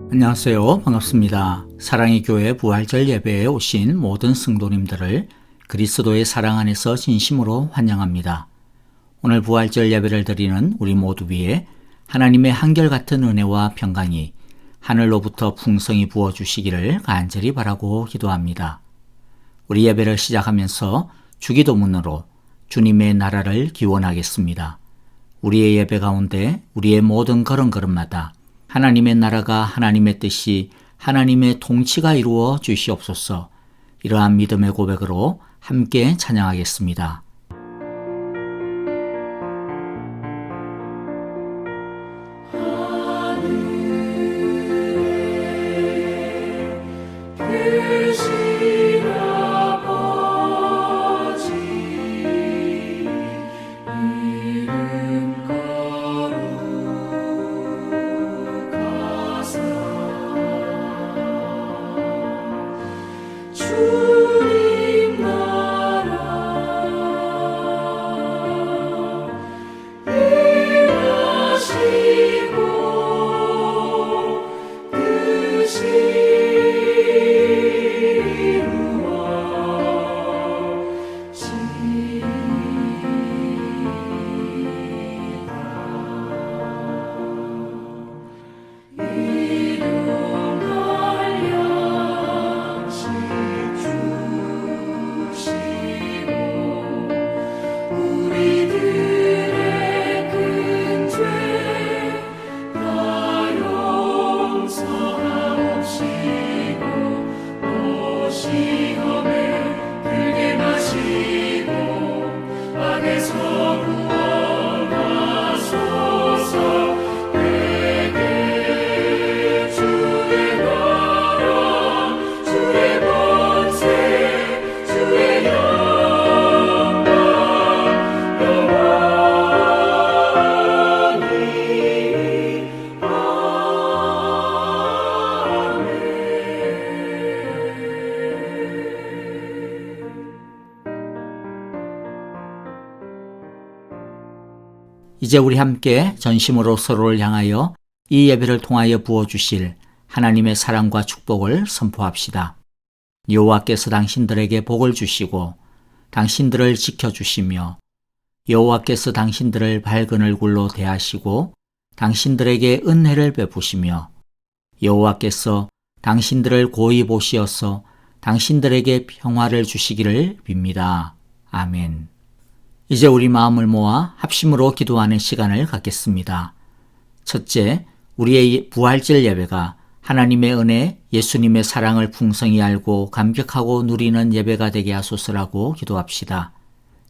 안녕하세요. 반갑습니다. 사랑의 교회 부활절 예배에 오신 모든 성도님들을 그리스도의 사랑 안에서 진심으로 환영합니다. 오늘 부활절 예배를 드리는 우리 모두 위에 하나님의 한결같은 은혜와 평강이 하늘로부터 풍성히 부어주시기를 간절히 바라고 기도합니다. 우리 예배를 시작하면서 주기도문으로 주님의 나라를 기원하겠습니다. 우리의 예배 가운데 우리의 모든 걸음걸음마다 하나님의 나라가 하나님의 뜻이 하나님의 통치가 이루어 주시옵소서. 이러한 믿음의 고백으로 함께 찬양하겠습니다. 이제 우리 함께 전심으로 서로를 향하여 이 예배를 통하여 부어주실 하나님의 사랑과 축복을 선포합시다. 여호와께서 당신들에게 복을 주시고 당신들을 지켜주시며 여호와께서 당신들을 밝은 얼굴로 대하시고 당신들에게 은혜를 베푸시며 여호와께서 당신들을 고이 보시어서 당신들에게 평화를 주시기를 빕니다. 아멘. 이제 우리 마음을 모아 합심으로 기도하는 시간을 갖겠습니다. 첫째, 우리의 부활절 예배가 하나님의 은혜, 예수님의 사랑을 풍성히 알고 감격하고 누리는 예배가 되게 하소서라고 기도합시다.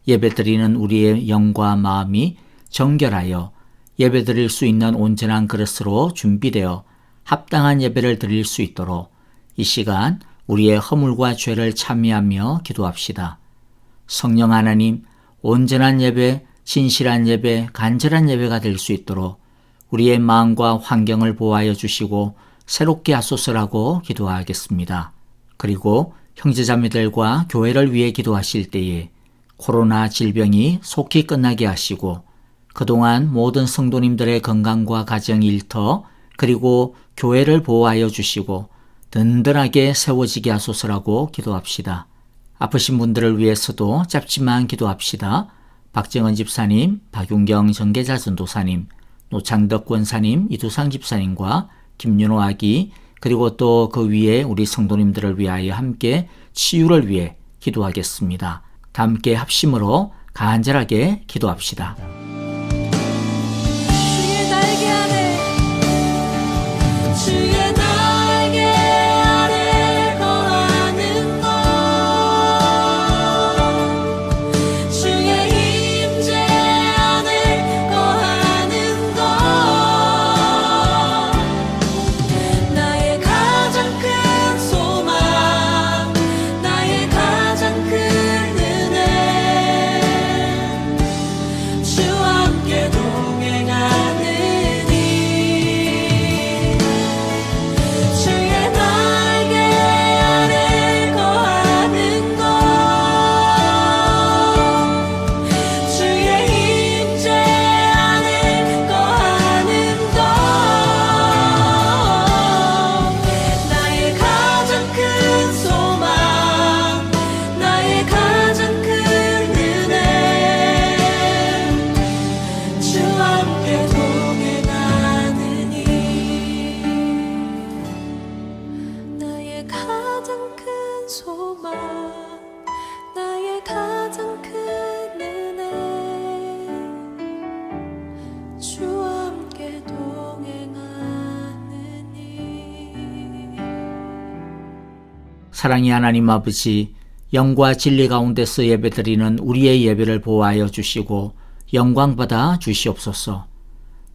예배드리는 우리의 영과 마음이 정결하여 예배드릴 수 있는 온전한 그릇으로 준비되어 합당한 예배를 드릴 수 있도록 이 시간 우리의 허물과 죄를 참회하며 기도합시다. 성령 하나님, 온전한 예배, 진실한 예배, 간절한 예배가 될 수 있도록 우리의 마음과 환경을 보호하여 주시고 새롭게 하소서라고 기도하겠습니다. 그리고 형제자매들과 교회를 위해 기도하실 때에 코로나 질병이 속히 끝나게 하시고 그동안 모든 성도님들의 건강과 가정 일터 그리고 교회를 보호하여 주시고 든든하게 세워지게 하소서라고 기도합시다. 아프신 분들을 위해서도 짧지만 기도합시다. 박정은 집사님, 박윤경 전계자 전도사님, 노창덕 권사님, 이두상 집사님과 김윤호 아기 그리고 또 그 위에 우리 성도님들을 위하여 함께 치유를 위해 기도하겠습니다. 다 함께 합심으로 간절하게 기도합시다. 주의 날개 아래 주의 주 사랑의 하나님 아버지, 영과 진리 가운데서 예배드리는 우리의 예배를 보호하여 주시고 영광받아 주시옵소서.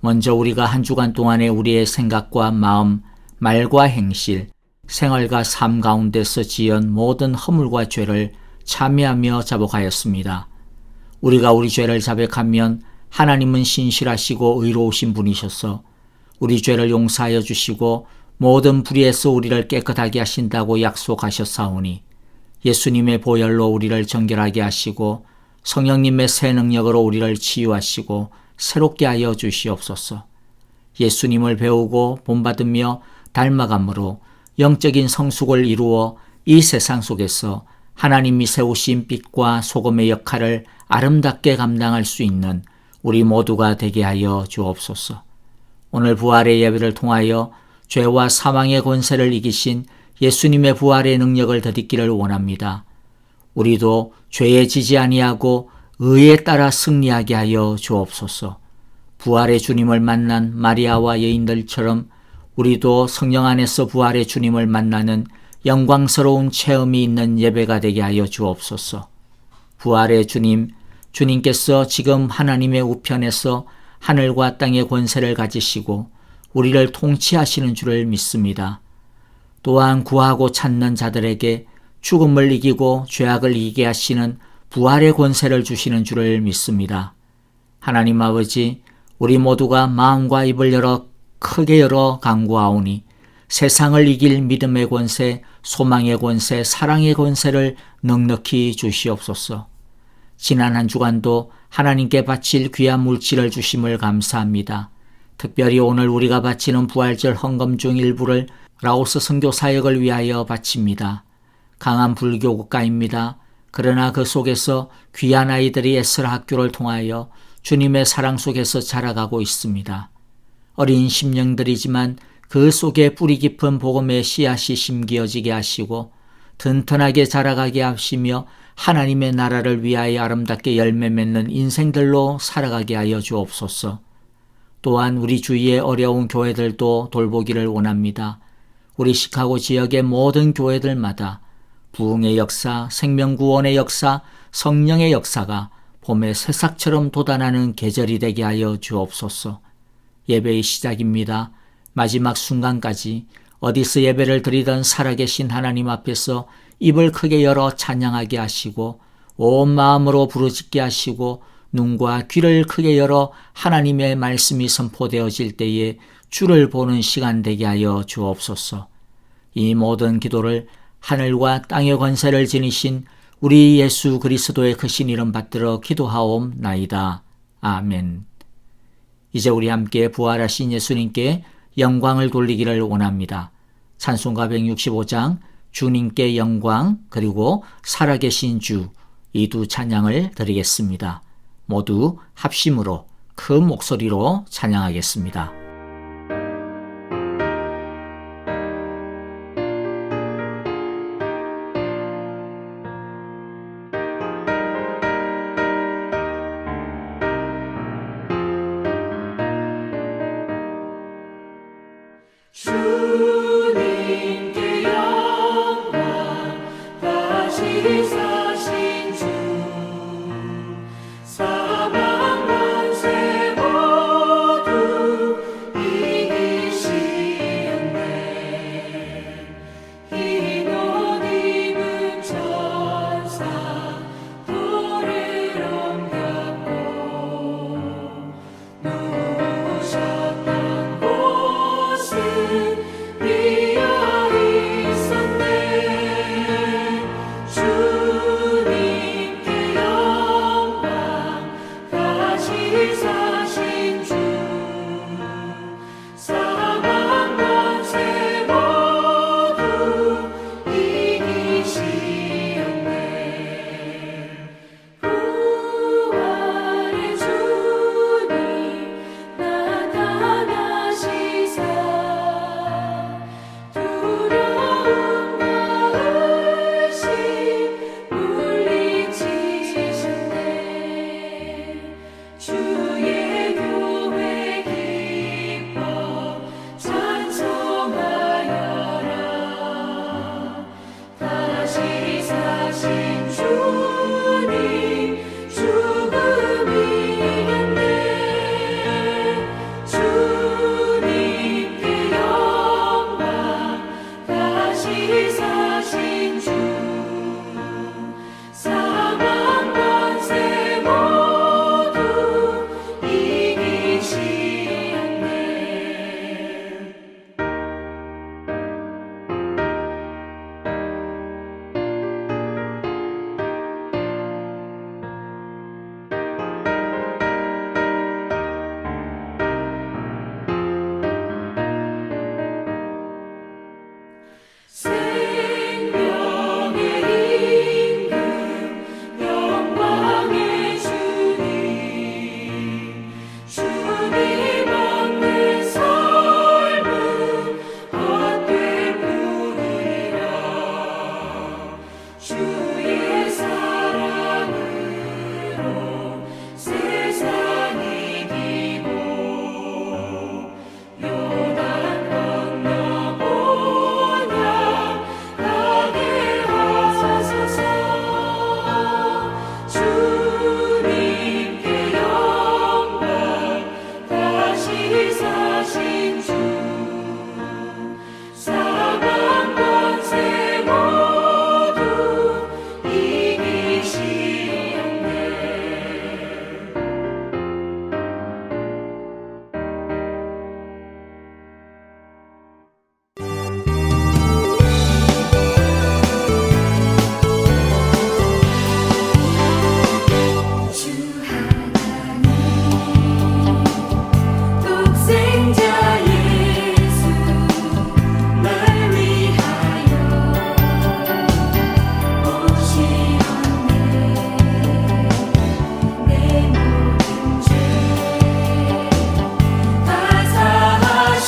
먼저 우리가 한 주간 동안에 우리의 생각과 마음, 말과 행실, 생활과 삶 가운데서 지은 모든 허물과 죄를 참회하며 자복하였습니다. 우리가 우리 죄를 자백하면 하나님은 신실하시고 의로우신 분이셔서 우리 죄를 용서하여 주시고 모든 불의에서 우리를 깨끗하게 하신다고 약속하셨사오니 예수님의 보혈로 우리를 정결하게 하시고 성령님의 새 능력으로 우리를 치유하시고 새롭게 하여 주시옵소서. 예수님을 배우고 본받으며 닮아감으로 영적인 성숙을 이루어 이 세상 속에서 하나님이 세우신 빛과 소금의 역할을 아름답게 감당할 수 있는 우리 모두가 되게 하여 주옵소서. 오늘 부활의 예배를 통하여 죄와 사망의 권세를 이기신 예수님의 부활의 능력을 덧입기를 원합니다. 우리도 죄에 지지 아니하고 의에 따라 승리하게 하여 주옵소서. 부활의 주님을 만난 마리아와 여인들처럼 우리도 성령 안에서 부활의 주님을 만나는 영광스러운 체험이 있는 예배가 되게 하여 주옵소서. 부활의 주님, 주님께서 지금 하나님의 우편에서 하늘과 땅의 권세를 가지시고 우리를 통치하시는 줄을 믿습니다. 또한 구하고 찾는 자들에게 죽음을 이기고 죄악을 이기게 하시는 부활의 권세를 주시는 줄을 믿습니다. 하나님 아버지, 우리 모두가 마음과 입을 크게 열어 간구하오니 세상을 이길 믿음의 권세, 소망의 권세, 사랑의 권세를 넉넉히 주시옵소서. 지난 한 주간도 하나님께 바칠 귀한 물질을 주심을 감사합니다. 특별히 오늘 우리가 바치는 부활절 헌금 중 일부를 라오스 선교 사역을 위하여 바칩니다. 강한 불교 국가입니다. 그러나 그 속에서 귀한 아이들이 에스라 학교를 통하여 주님의 사랑 속에서 자라가고 있습니다. 어린 심령들이지만 그 속에 뿌리 깊은 복음의 씨앗이 심기어지게 하시고 튼튼하게 자라가게 하시며 하나님의 나라를 위하여 아름답게 열매 맺는 인생들로 살아가게 하여 주옵소서. 또한 우리 주위의 어려운 교회들도 돌보기를 원합니다. 우리 시카고 지역의 모든 교회들마다 부흥의 역사, 생명구원의 역사, 성령의 역사가 봄의 새싹처럼 돋아나는 계절이 되게 하여 주옵소서. 예배의 시작입니다. 마지막 순간까지 어디서 예배를 드리던 살아계신 하나님 앞에서 입을 크게 열어 찬양하게 하시고 온 마음으로 부르짖게 하시고 눈과 귀를 크게 열어 하나님의 말씀이 선포되어질 때에 주를 보는 시간 되게 하여 주옵소서. 이 모든 기도를 하늘과 땅의 권세를 지니신 우리 예수 그리스도의 크신 이름 받들어 기도하옵나이다. 아멘. 이제 우리 함께 부활하신 예수님께 영광을 돌리기를 원합니다. 찬송가 165장 주님께 영광 그리고 살아계신 주 이 두 찬양을 드리겠습니다. 모두 합심으로 큰 목소리로 찬양하겠습니다. 주님께 영광 다시 사신 주 사망 권세 모두 이기시었네. 흰 옷 입은 천사 돌을 옮겼고 누우셨던 곳은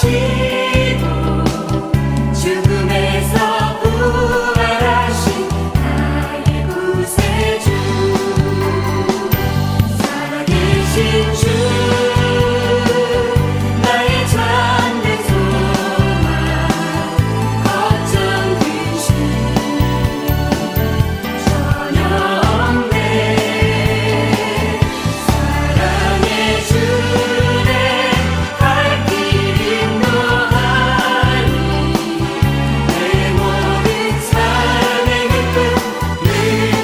하시고 죽음에서 부활하신 나의 구세주 살아계신 주 나의 참된 소망 걱정 근심 전혀 없네 사랑의 주네 갈 길 인도하니 내 모든 삶의 기쁨 늘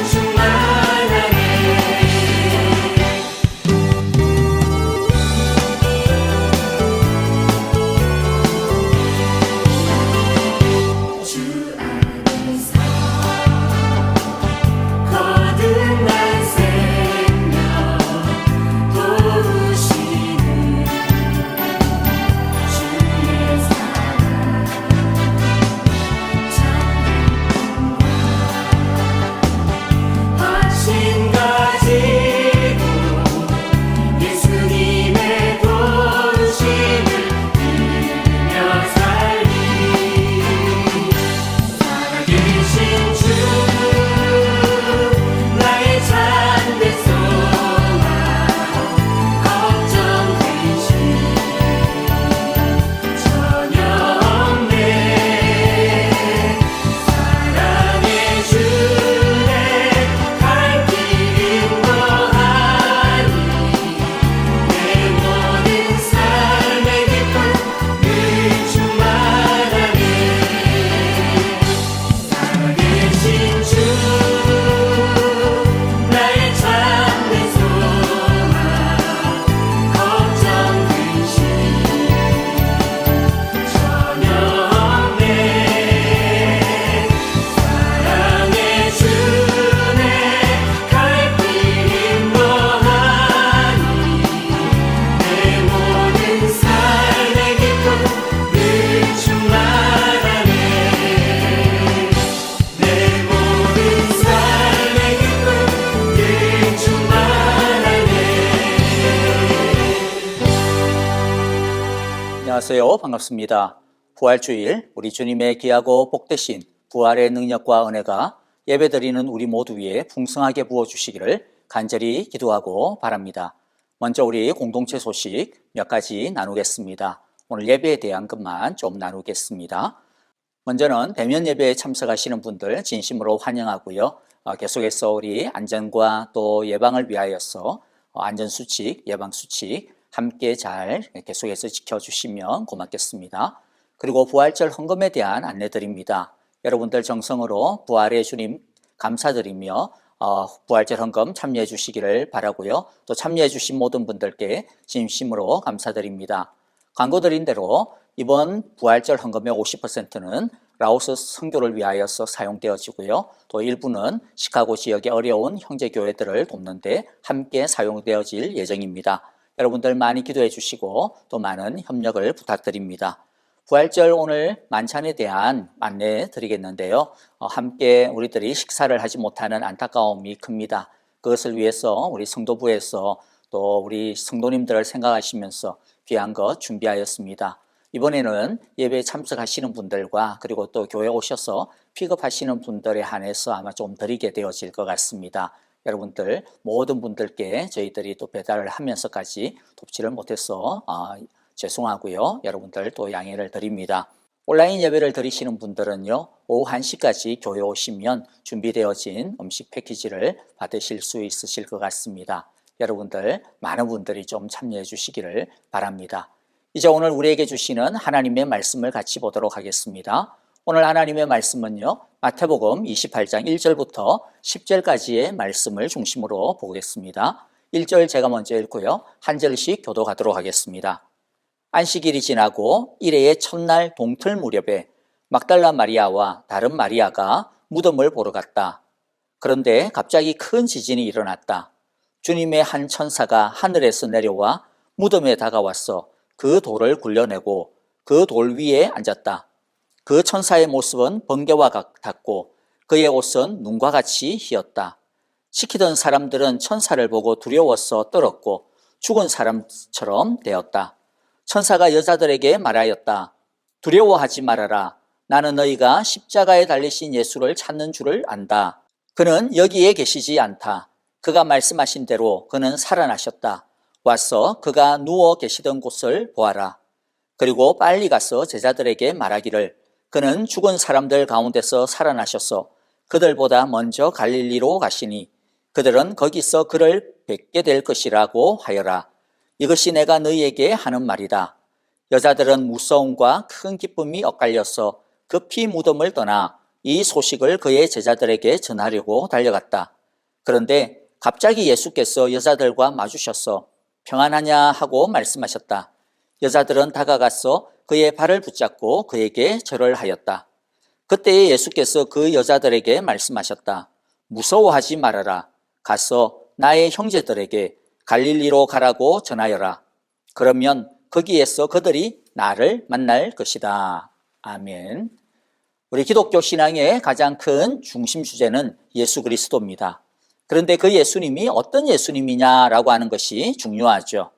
충만하네 주 안에서 거듭난 생명 도우시는 주의 사랑 참된 꿈과 확신 가지고 예수님의 도우심을 믿으며 살리 살아계신 주 나의 참된 소망 걱정 근심 전혀 없네 사랑의 주네 갈 길 인도하니 내 모든 삶의 기쁨 늘 충만하네 살아계신 주 나의 참된 소망 걱정 근심 전혀 없네 사랑의 주네 갈 길 인도하니 내 모든 삶의 기쁨 늘 충만하네 내 모든 삶의 기쁨 늘 충만하네 안녕하세요. 반갑습니다. 부활주일 우리 주님의 귀하고 복되신 부활의 능력과 은혜가 예배드리는 우리 모두 위에 풍성하게 부어주시기를 간절히 기도하고 바랍니다. 먼저 우리 공동체 소식 몇 가지 나누겠습니다. 오늘 예배에 대한 것만 좀 나누겠습니다. 먼저는 대면 예배에 참석하시는 분들 진심으로 환영하고요. 계속해서 우리 안전과 또 예방을 위하여서 안전수칙, 예방수칙 함께 잘 계속해서 지켜주시면 고맙겠습니다. 그리고 부활절 헌금에 대한 안내드립니다. 여러분들 정성으로 부활의 주님 감사드리며 부활절 헌금 참여해 주시기를 바라고요. 또 참여해 주신 모든 분들께 진심으로 감사드립니다. 광고 드린 대로 이번 부활절 헌금의 50%는 라오스 선교를 위하여서 사용되어지고요. 또 일부는 시카고 지역의 어려운 형제교회들을 돕는 데 함께 사용되어질 예정입니다. 여러분들 많이 기도해 주시고 또 많은 협력을 부탁드립니다. 부활절 오늘 만찬에 대한 안내 드리겠는데요. 함께 우리들이 식사를 하지 못하는 안타까움이 큽니다. 그것을 위해서 우리 성도부에서 또 우리 성도님들을 생각하시면서 귀한 것 준비하였습니다. 이번에는 예배에 참석하시는 분들과 그리고 또 교회 오셔서 픽업하시는 분들에 한해서 아마 좀 드리게 되어질 것 같습니다. 여러분들 모든 분들께 저희들이 또 배달을 하면서까지 돕지를 못해서 죄송하고요. 여러분들 또 양해를 드립니다. 온라인 예배를 드리시는 분들은요, 오후 1시까지 교회 오시면 준비되어진 음식 패키지를 받으실 수 있으실 것 같습니다. 여러분들 많은 분들이 좀 참여해 주시기를 바랍니다. 이제 오늘 우리에게 주시는 하나님의 말씀을 같이 보도록 하겠습니다. 오늘 하나님의 말씀은요, 마태복음 28장 1절부터 10절까지의 말씀을 중심으로 보겠습니다. 1절 제가 먼저 읽고요, 한 절씩 교독하도록 하겠습니다. 안식일이 지나고 일해의 첫날 동틀 무렵에 막달라 마리아와 다른 마리아가 무덤을 보러 갔다. 그런데 갑자기 큰 지진이 일어났다. 주님의 한 천사가 하늘에서 내려와 무덤에 다가와서 그 돌을 굴려내고 그 돌 위에 앉았다. 그 천사의 모습은 번개와 같았고 그의 옷은 눈과 같이 희었다. 지키던 사람들은 천사를 보고 두려워서 떨었고 죽은 사람처럼 되었다. 천사가 여자들에게 말하였다. 두려워하지 말아라. 나는 너희가 십자가에 달리신 예수를 찾는 줄을 안다. 그는 여기에 계시지 않다. 그가 말씀하신 대로 그는 살아나셨다. 와서 그가 누워 계시던 곳을 보아라. 그리고 빨리 가서 제자들에게 말하기를 그는 죽은 사람들 가운데서 살아나셔서 그들보다 먼저 갈릴리로 가시니 그들은 거기서 그를 뵙게 될 것이라고 하여라. 이것이 내가 너희에게 하는 말이다. 여자들은 무서움과 큰 기쁨이 엇갈려서 급히 무덤을 떠나 이 소식을 그의 제자들에게 전하려고 달려갔다. 그런데 갑자기 예수께서 여자들과 마주셔서 평안하냐 하고 말씀하셨다. 여자들은 다가가서 그의 발을 붙잡고 그에게 절을 하였다. 그때 예수께서 그 여자들에게 말씀하셨다. 무서워하지 말아라. 가서 나의 형제들에게 갈릴리로 가라고 전하여라. 그러면 거기에서 그들이 나를 만날 것이다. 아멘. 우리 기독교 신앙의 가장 큰 중심 주제는 예수 그리스도입니다. 그런데 그 예수님이 어떤 예수님이냐라고 하는 것이 중요하죠.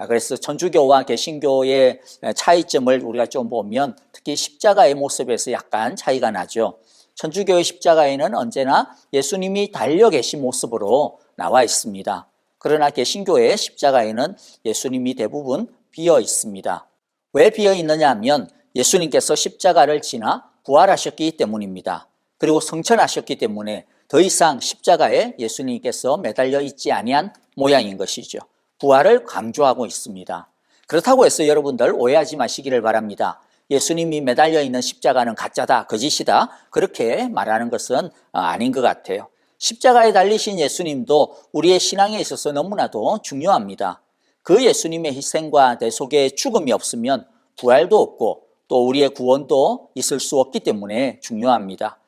그래서 천주교와 개신교의 차이점을 우리가 좀 보면 특히 십자가의 모습에서 약간 차이가 나죠. 천주교의 십자가에는 언제나 예수님이 달려 계신 모습으로 나와 있습니다. 그러나 개신교의 십자가에는 예수님이 대부분 비어 있습니다. 왜 비어 있느냐 하면 예수님께서 십자가를 지나 부활하셨기 때문입니다. 그리고 성천하셨기 때문에 더 이상 십자가에 예수님께서 매달려 있지 아니한 모양인 것이죠. 부활을 강조하고 있습니다. 그렇다고 해서 여러분들 오해하지 마시기를 바랍니다. 예수님이 매달려 있는 십자가는 가짜다, 거짓이다 그렇게 말하는 것은 아닌 것 같아요. 십자가에 달리신 예수님도 우리의 신앙에 있어서 너무나도 중요합니다. 그 예수님의 희생과 대속의 죽음이 없으면 부활도 없고 또 우리의 구원도 있을 수 없기 때문에 중요합니다.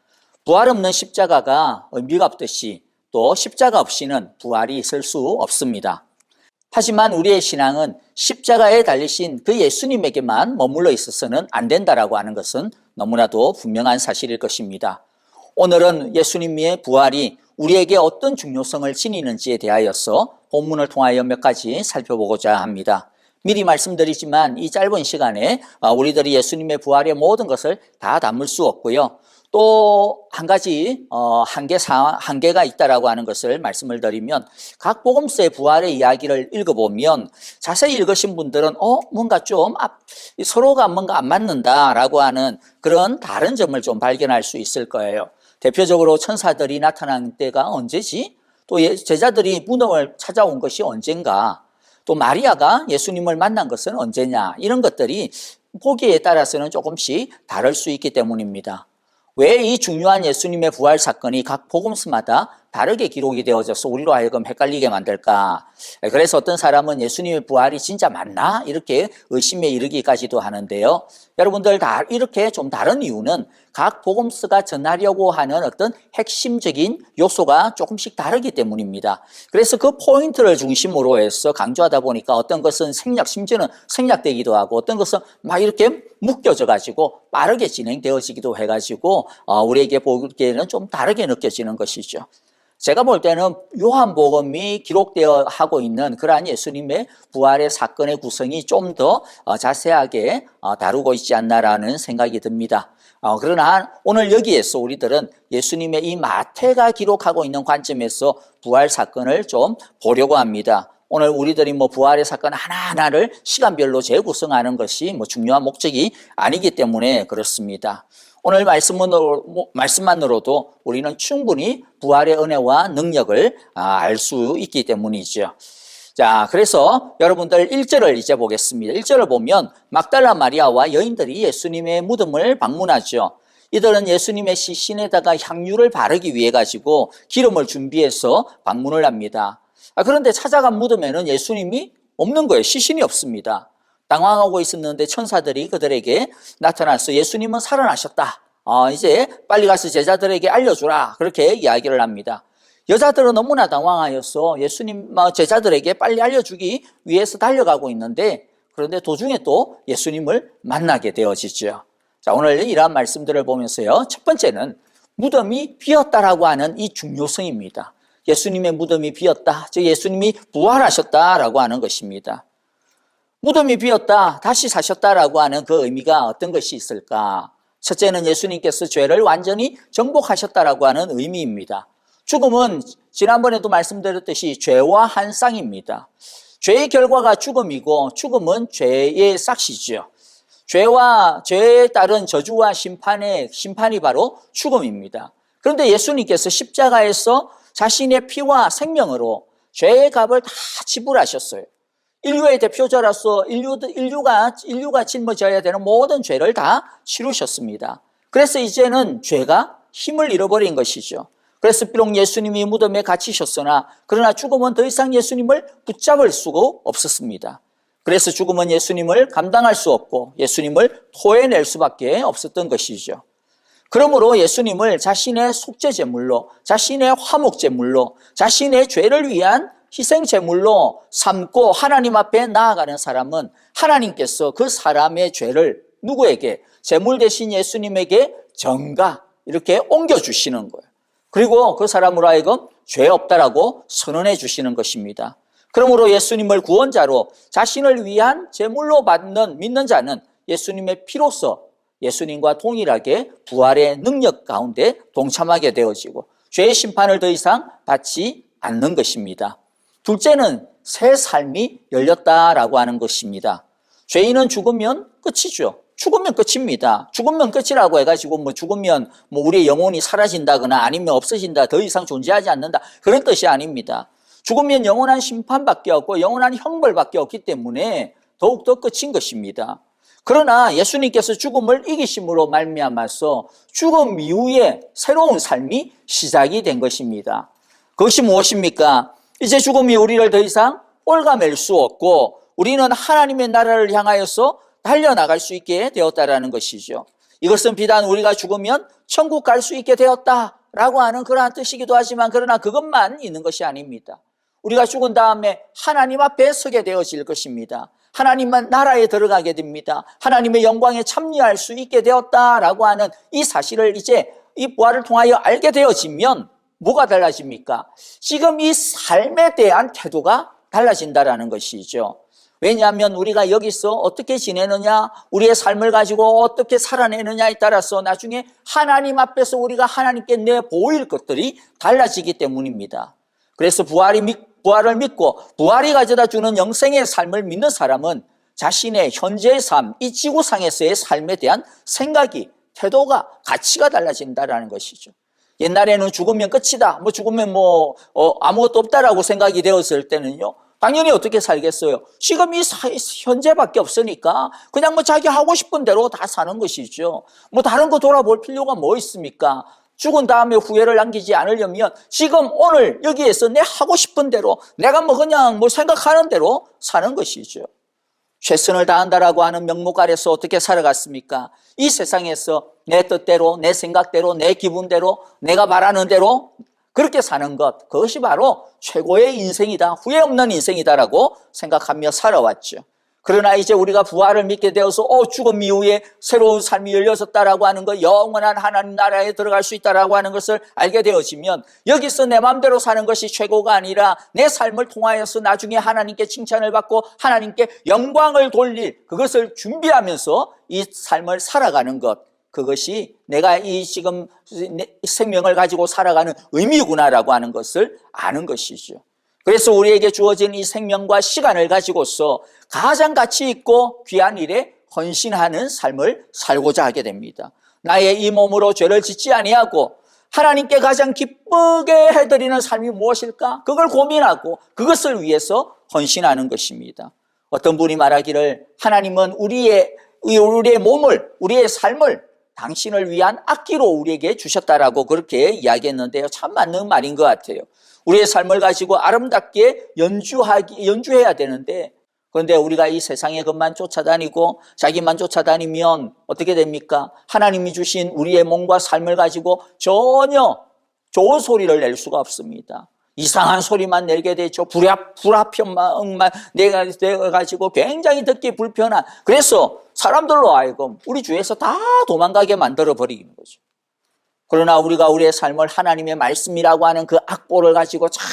부활 없는 십자가가 의미가 없듯이 또 십자가 없이는 부활이 있을 수 없습니다. 하지만 우리의 신앙은 십자가에 달리신 그 예수님에게만 머물러 있어서는 안 된다라고 하는 것은 너무나도 분명한 사실일 것입니다. 오늘은 예수님의 부활이 우리에게 어떤 중요성을 지니는지에 대하여서 본문을 통하여 몇 가지 살펴보고자 합니다. 미리 말씀드리지만 이 짧은 시간에 우리들이 예수님의 부활의 모든 것을 다 담을 수 없고요. 또 한 가지 한계가 있다라고 하는 것을 말씀을 드리면 각 복음서의 부활의 이야기를 읽어보면 자세히 읽으신 분들은 뭔가 좀 서로가 뭔가 안 맞는다라고 하는 그런 다른 점을 좀 발견할 수 있을 거예요. 대표적으로 천사들이 나타난 때가 언제지? 또 제자들이 무덤을 찾아온 것이 언젠가? 또 마리아가 예수님을 만난 것은 언제냐? 이런 것들이 보기에 따라서는 조금씩 다를 수 있기 때문입니다. 왜 이 중요한 예수님의 부활 사건이 각 복음서마다 다르게 기록이 되어져서 우리로 하여금 헷갈리게 만들까? 그래서 어떤 사람은 예수님의 부활이 진짜 맞나? 이렇게 의심에 이르기까지도 하는데요. 여러분들 다 이렇게 좀 다른 이유는 각 복음서가 전하려고 하는 어떤 핵심적인 요소가 조금씩 다르기 때문입니다. 그래서 그 포인트를 중심으로 해서 강조하다 보니까 어떤 것은 심지어는 생략되기도 하고 어떤 것은 막 이렇게 묶여져 가지고 빠르게 진행되어지기도 해가지고 우리에게 보기에는 좀 다르게 느껴지는 것이죠. 제가 볼 때는 요한복음이 기록되어 하고 있는 그러한 예수님의 부활의 사건의 구성이 좀 더 자세하게 다루고 있지 않나라는 생각이 듭니다. 그러나 오늘 여기에서 우리들은 예수님의 이 마태가 기록하고 있는 관점에서 부활 사건을 좀 보려고 합니다. 오늘 우리들이 부활의 사건 하나하나를 시간별로 재구성하는 것이 중요한 목적이 아니기 때문에 그렇습니다. 오늘 말씀만으로도 우리는 충분히 부활의 은혜와 능력을 알 수 있기 때문이죠. 자, 그래서 여러분들 1절을 이제 보겠습니다. 1절을 보면 막달라 마리아와 여인들이 예수님의 무덤을 방문하죠. 이들은 예수님의 시신에다가 향유를 바르기 위해 가지고 기름을 준비해서 방문을 합니다. 그런데 찾아간 무덤에는 예수님이 없는 거예요. 시신이 없습니다. 당황하고 있었는데 천사들이 그들에게 나타나서 예수님은 살아나셨다. 이제 빨리 가서 제자들에게 알려주라. 그렇게 이야기를 합니다. 여자들은 너무나 당황하여서 예수님 제자들에게 빨리 알려주기 위해서 달려가고 있는데 그런데 도중에 또 예수님을 만나게 되어지죠. 자, 오늘 이러한 말씀들을 보면서요. 첫 번째는 무덤이 비었다라고 하는 이 중요성입니다. 예수님의 무덤이 비었다. 즉 예수님이 부활하셨다라고 하는 것입니다. 무덤이 비었다, 다시 사셨다라고 하는 그 의미가 어떤 것이 있을까? 첫째는 예수님께서 죄를 완전히 정복하셨다라고 하는 의미입니다. 죽음은 지난번에도 말씀드렸듯이 죄와 한 쌍입니다. 죄의 결과가 죽음이고 죽음은 죄의 싹시죠. 죄와 죄에 따른 저주와 심판이 바로 죽음입니다. 그런데 예수님께서 십자가에서 자신의 피와 생명으로 죄의 값을 다 지불하셨어요. 인류의 대표자로서 인류가 짊어져야 되는 모든 죄를 다 치루셨습니다. 그래서 이제는 죄가 힘을 잃어버린 것이죠. 그래서 비록 예수님이 무덤에 갇히셨으나 그러나 죽음은 더 이상 예수님을 붙잡을 수가 없었습니다. 그래서 죽음은 예수님을 감당할 수 없고 예수님을 토해낼 수밖에 없었던 것이죠. 그러므로 예수님을 자신의 속죄제물로, 자신의 화목제물로, 자신의 죄를 위한 희생제물로 삼고 하나님 앞에 나아가는 사람은 하나님께서 그 사람의 죄를 누구에게? 제물 대신 예수님에게 이렇게 옮겨주시는 거예요. 그리고 그 사람으로 하여금 죄 없다라고 선언해 주시는 것입니다. 그러므로 예수님을 구원자로 자신을 위한 제물로 믿는 자는 예수님의 피로서 예수님과 동일하게 부활의 능력 가운데 동참하게 되어지고 죄의 심판을 더 이상 받지 않는 것입니다. 둘째는 새 삶이 열렸다라고 하는 것입니다. 죄인은 죽으면 끝이죠. 죽으면 끝입니다. 죽으면 끝이라고 해가지고 죽으면 우리의 영혼이 사라진다거나 아니면 없어진다, 더 이상 존재하지 않는다, 그런 뜻이 아닙니다. 죽으면 영원한 심판밖에 없고 영원한 형벌밖에 없기 때문에 더욱더 끝인 것입니다. 그러나 예수님께서 죽음을 이기심으로 말미암아서 죽음 이후에 새로운 삶이 시작이 된 것입니다. 그것이 무엇입니까? 이제 죽음이 우리를 더 이상 올가맬 수 없고 우리는 하나님의 나라를 향하여서 달려나갈 수 있게 되었다라는 것이죠. 이것은 비단 우리가 죽으면 천국 갈 수 있게 되었다라고 하는 그러한 뜻이기도 하지만 그러나 그것만 있는 것이 아닙니다. 우리가 죽은 다음에 하나님 앞에 서게 되어질 것입니다. 하나님만 나라에 들어가게 됩니다. 하나님의 영광에 참여할 수 있게 되었다라고 하는 이 사실을 이제 이 부활을 통하여 알게 되어지면 뭐가 달라집니까? 지금 이 삶에 대한 태도가 달라진다라는 것이죠. 왜냐하면 우리가 여기서 어떻게 지내느냐, 우리의 삶을 가지고 어떻게 살아내느냐에 따라서 나중에 하나님 앞에서 우리가 하나님께 내보일 것들이 달라지기 때문입니다. 그래서 부활을 믿고 부활이 가져다 주는 영생의 삶을 믿는 사람은 자신의 현재의 삶, 이 지구상에서의 삶에 대한 생각이, 태도가, 가치가 달라진다라는 것이죠. 옛날에는 죽으면 끝이다, 죽으면 아무것도 없다라고 생각이 되었을 때는요, 당연히 어떻게 살겠어요? 지금 이 현재밖에 없으니까 그냥 자기 하고 싶은 대로 다 사는 것이죠. 다른 거 돌아볼 필요가 뭐 있습니까? 죽은 다음에 후회를 남기지 않으려면 지금 오늘 여기에서 내 하고 싶은 대로 내가 그냥 생각하는 대로 사는 것이죠. 최선을 다한다라고 하는 명목 아래서 어떻게 살아갔습니까? 이 세상에서 내 뜻대로, 내 생각대로, 내 기분대로, 내가 바라는 대로 그렇게 사는 것, 그것이 바로 최고의 인생이다, 후회 없는 인생이다라고 생각하며 살아왔죠. 그러나 이제 우리가 부활을 믿게 되어서 죽음 이후에 새로운 삶이 열려졌다라고 하는 것, 영원한 하나님 나라에 들어갈 수 있다라고 하는 것을 알게 되어지면 여기서 내 마음대로 사는 것이 최고가 아니라 내 삶을 통하여서 나중에 하나님께 칭찬을 받고 하나님께 영광을 돌릴 그것을 준비하면서 이 삶을 살아가는 것, 그것이 내가 이 지금 생명을 가지고 살아가는 의미구나라고 하는 것을 아는 것이죠. 그래서 우리에게 주어진 이 생명과 시간을 가지고서 가장 가치 있고 귀한 일에 헌신하는 삶을 살고자 하게 됩니다. 나의 이 몸으로 죄를 짓지 아니하고 하나님께 가장 기쁘게 해드리는 삶이 무엇일까? 그걸 고민하고 그것을 위해서 헌신하는 것입니다. 어떤 분이 말하기를 하나님은 우리의 몸을, 우리의 삶을 당신을 위한 악기로 우리에게 주셨다라고 그렇게 이야기했는데요. 참 맞는 말인 것 같아요. 우리의 삶을 가지고 아름답게 연주해야 되는데, 그런데 우리가 이 세상의 것만 쫓아다니고 자기만 쫓아다니면 어떻게 됩니까? 하나님이 주신 우리의 몸과 삶을 가지고 전혀 좋은 소리를 낼 수가 없습니다. 이상한 소리만 내게 되죠. 불합편만 내가지고 굉장히 듣기 불편한, 그래서 사람들로 하여금 우리 주위에서 다 도망가게 만들어버리는 거죠. 그러나 우리가 우리의 삶을 하나님의 말씀이라고 하는 그 악보를 가지고 잘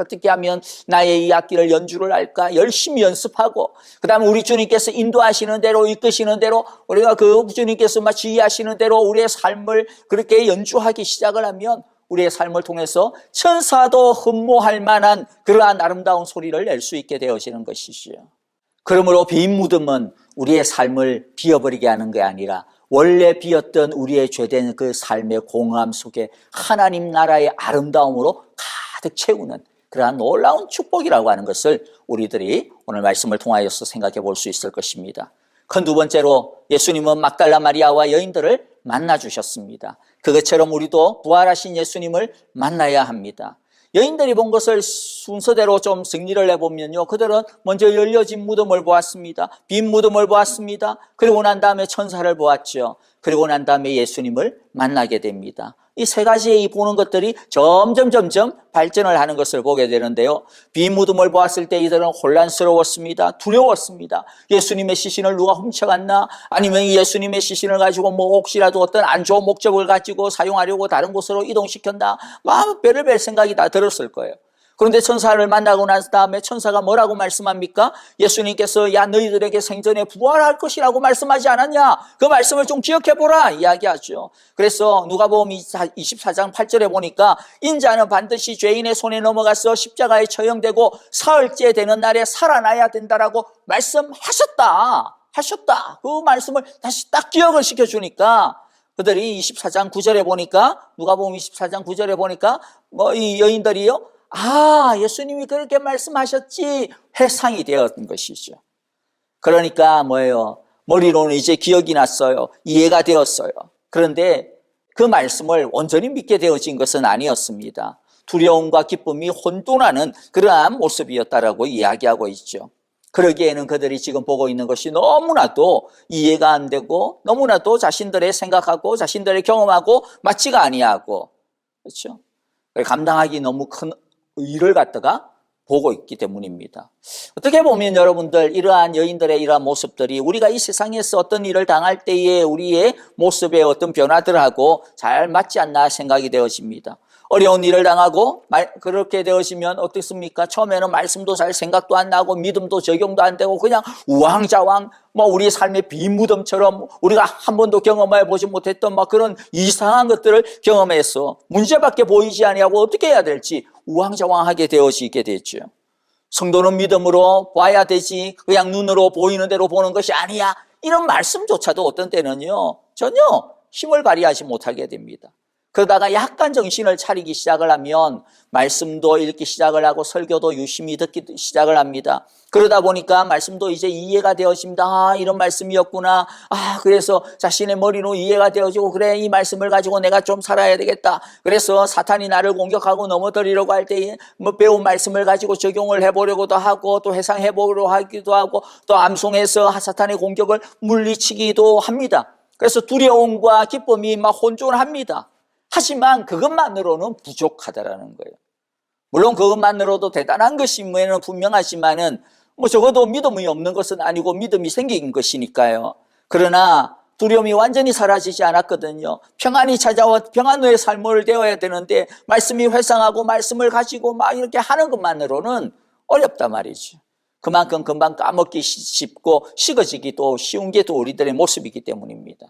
어떻게 하면 나의 이 악기를 연주를 할까 열심히 연습하고, 그 다음에 우리 주님께서 인도하시는 대로 이끄시는 대로 우리가 그 주님께서 막 지휘하시는 대로 우리의 삶을 그렇게 연주하기 시작을 하면 우리의 삶을 통해서 천사도 흠모할 만한 그러한 아름다운 소리를 낼 수 있게 되어지는 것이지요. 그러므로 빈 무덤은 우리의 삶을 비어버리게 하는 게 아니라 원래 비었던 우리의 죄된 그 삶의 공허함 속에 하나님 나라의 아름다움으로 가득 채우는 그러한 놀라운 축복이라고 하는 것을 우리들이 오늘 말씀을 통하여서 생각해 볼 수 있을 것입니다. 그 두 번째로 예수님은 막달라 마리아와 여인들을 만나주셨습니다. 그것처럼 우리도 부활하신 예수님을 만나야 합니다. 여인들이 본 것을 순서대로 좀 정리를 해보면요, 그들은 먼저 열려진 무덤을 보았습니다. 빈 무덤을 보았습니다. 그리고 난 다음에 천사를 보았죠. 그리고 난 다음에 예수님을 만나게 됩니다. 이 세 가지의 이 보는 것들이 점점 발전을 하는 것을 보게 되는데요, 빈 무덤을 보았을 때 이들은 혼란스러웠습니다. 두려웠습니다. 예수님의 시신을 누가 훔쳐갔나, 아니면 예수님의 시신을 가지고 뭐 혹시라도 어떤 안 좋은 목적을 가지고 사용하려고 다른 곳으로 이동시켰나, 막 별의별 생각이 다 들었을 거예요. 그런데 천사를 만나고 난 다음에 천사가 뭐라고 말씀합니까? 예수님께서 야 너희들에게 생전에 부활할 것이라고 말씀하지 않았냐? 그 말씀을 좀 기억해보라 이야기하죠. 그래서 누가복음 24장 8절에 보니까 인자는 반드시 죄인의 손에 넘어가서 십자가에 처형되고 사흘째 되는 날에 살아나야 된다라고 말씀하셨다. 그 말씀을 다시 딱 기억을 시켜주니까 그들이 24장 9절에 보니까, 누가복음 24장 9절에 보니까 이 여인들이요, 예수님이 그렇게 말씀하셨지 회상이 되었던 것이죠. 그러니까 뭐예요? 머리로는 이제 기억이 났어요. 이해가 되었어요. 그런데 그 말씀을 온전히 믿게 되어진 것은 아니었습니다. 두려움과 기쁨이 혼돈하는 그러한 모습이었다라고 이야기하고 있죠. 그러기에는 그들이 지금 보고 있는 것이 너무나도 이해가 안 되고 너무나도 자신들의 생각하고 자신들의 경험하고 맞지가 아니하고, 그렇죠? 감당하기 너무 큰 일을 갖다가 보고 있기 때문입니다. 어떻게 보면 여러분들, 이러한 여인들의 이러한 모습들이 우리가 이 세상에서 어떤 일을 당할 때의 우리의 모습의 어떤 변화들하고 잘 맞지 않나 생각이 되어집니다. 어려운 일을 당하고 그렇게 되어지면 어떻습니까? 처음에는 말씀도 잘 생각도 안 나고 믿음도 적용도 안 되고 그냥 우왕좌왕 우리 삶의 빈 무덤처럼 우리가 한 번도 경험해 보지 못했던 그런 이상한 것들을 경험해서 문제밖에 보이지 아니하고 어떻게 해야 될지 우왕좌왕하게 되어지게 됐죠. 성도는 믿음으로 봐야 되지 그냥 눈으로 보이는 대로 보는 것이 아니야, 이런 말씀조차도 어떤 때는요 전혀 힘을 발휘하지 못하게 됩니다. 그러다가 약간 정신을 차리기 시작을 하면 말씀도 읽기 시작을 하고 설교도 유심히 듣기 시작을 합니다. 그러다 보니까 말씀도 이제 이해가 되어집니다. 이런 말씀이었구나. 그래서 자신의 머리로 이해가 되어지고, 그래, 이 말씀을 가지고 내가 좀 살아야 되겠다. 그래서 사탄이 나를 공격하고 넘어뜨리려고 할 때 배운 말씀을 가지고 적용을 해보려고도 하고 또 회상해보려고 하기도 하고 또 암송해서 사탄의 공격을 물리치기도 합니다. 그래서 두려움과 기쁨이 혼돈합니다. 하지만 그것만으로는 부족하다라는 거예요. 물론 그것만으로도 대단한 것임에는 분명하지만은 적어도 믿음이 없는 것은 아니고 믿음이 생긴 것이니까요. 그러나 두려움이 완전히 사라지지 않았거든요. 평안이 찾아와 평안의 삶을 되어야 되는데 말씀이 회상하고 말씀을 가지고 이렇게 하는 것만으로는 어렵단 말이죠. 그만큼 금방 까먹기 쉽고 식어지기도 쉬운 게 또 우리들의 모습이기 때문입니다.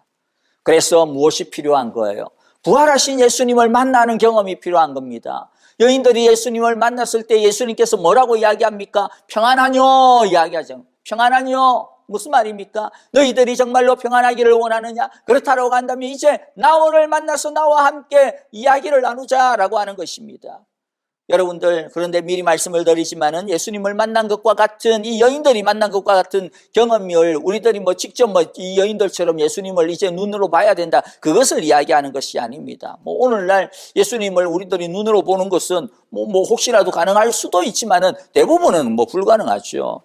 그래서 무엇이 필요한 거예요? 부활하신 예수님을 만나는 경험이 필요한 겁니다. 여인들이 예수님을 만났을 때 예수님께서 뭐라고 이야기합니까? 평안하뇨 이야기하죠. 평안하뇨. 무슨 말입니까? 너희들이 정말로 평안하기를 원하느냐? 그렇다라고 한다면 이제 나를 만나서 나와 함께 이야기를 나누자라고 하는 것입니다. 여러분들, 그런데 미리 말씀을 드리지만은 예수님을 만난 것과 같은, 이 여인들이 만난 것과 같은 경험을 우리들이 직접 이 여인들처럼 예수님을 이제 눈으로 봐야 된다, 그것을 이야기하는 것이 아닙니다. 오늘날 예수님을 우리들이 눈으로 보는 것은 혹시라도 가능할 수도 있지만은 대부분은 불가능하죠.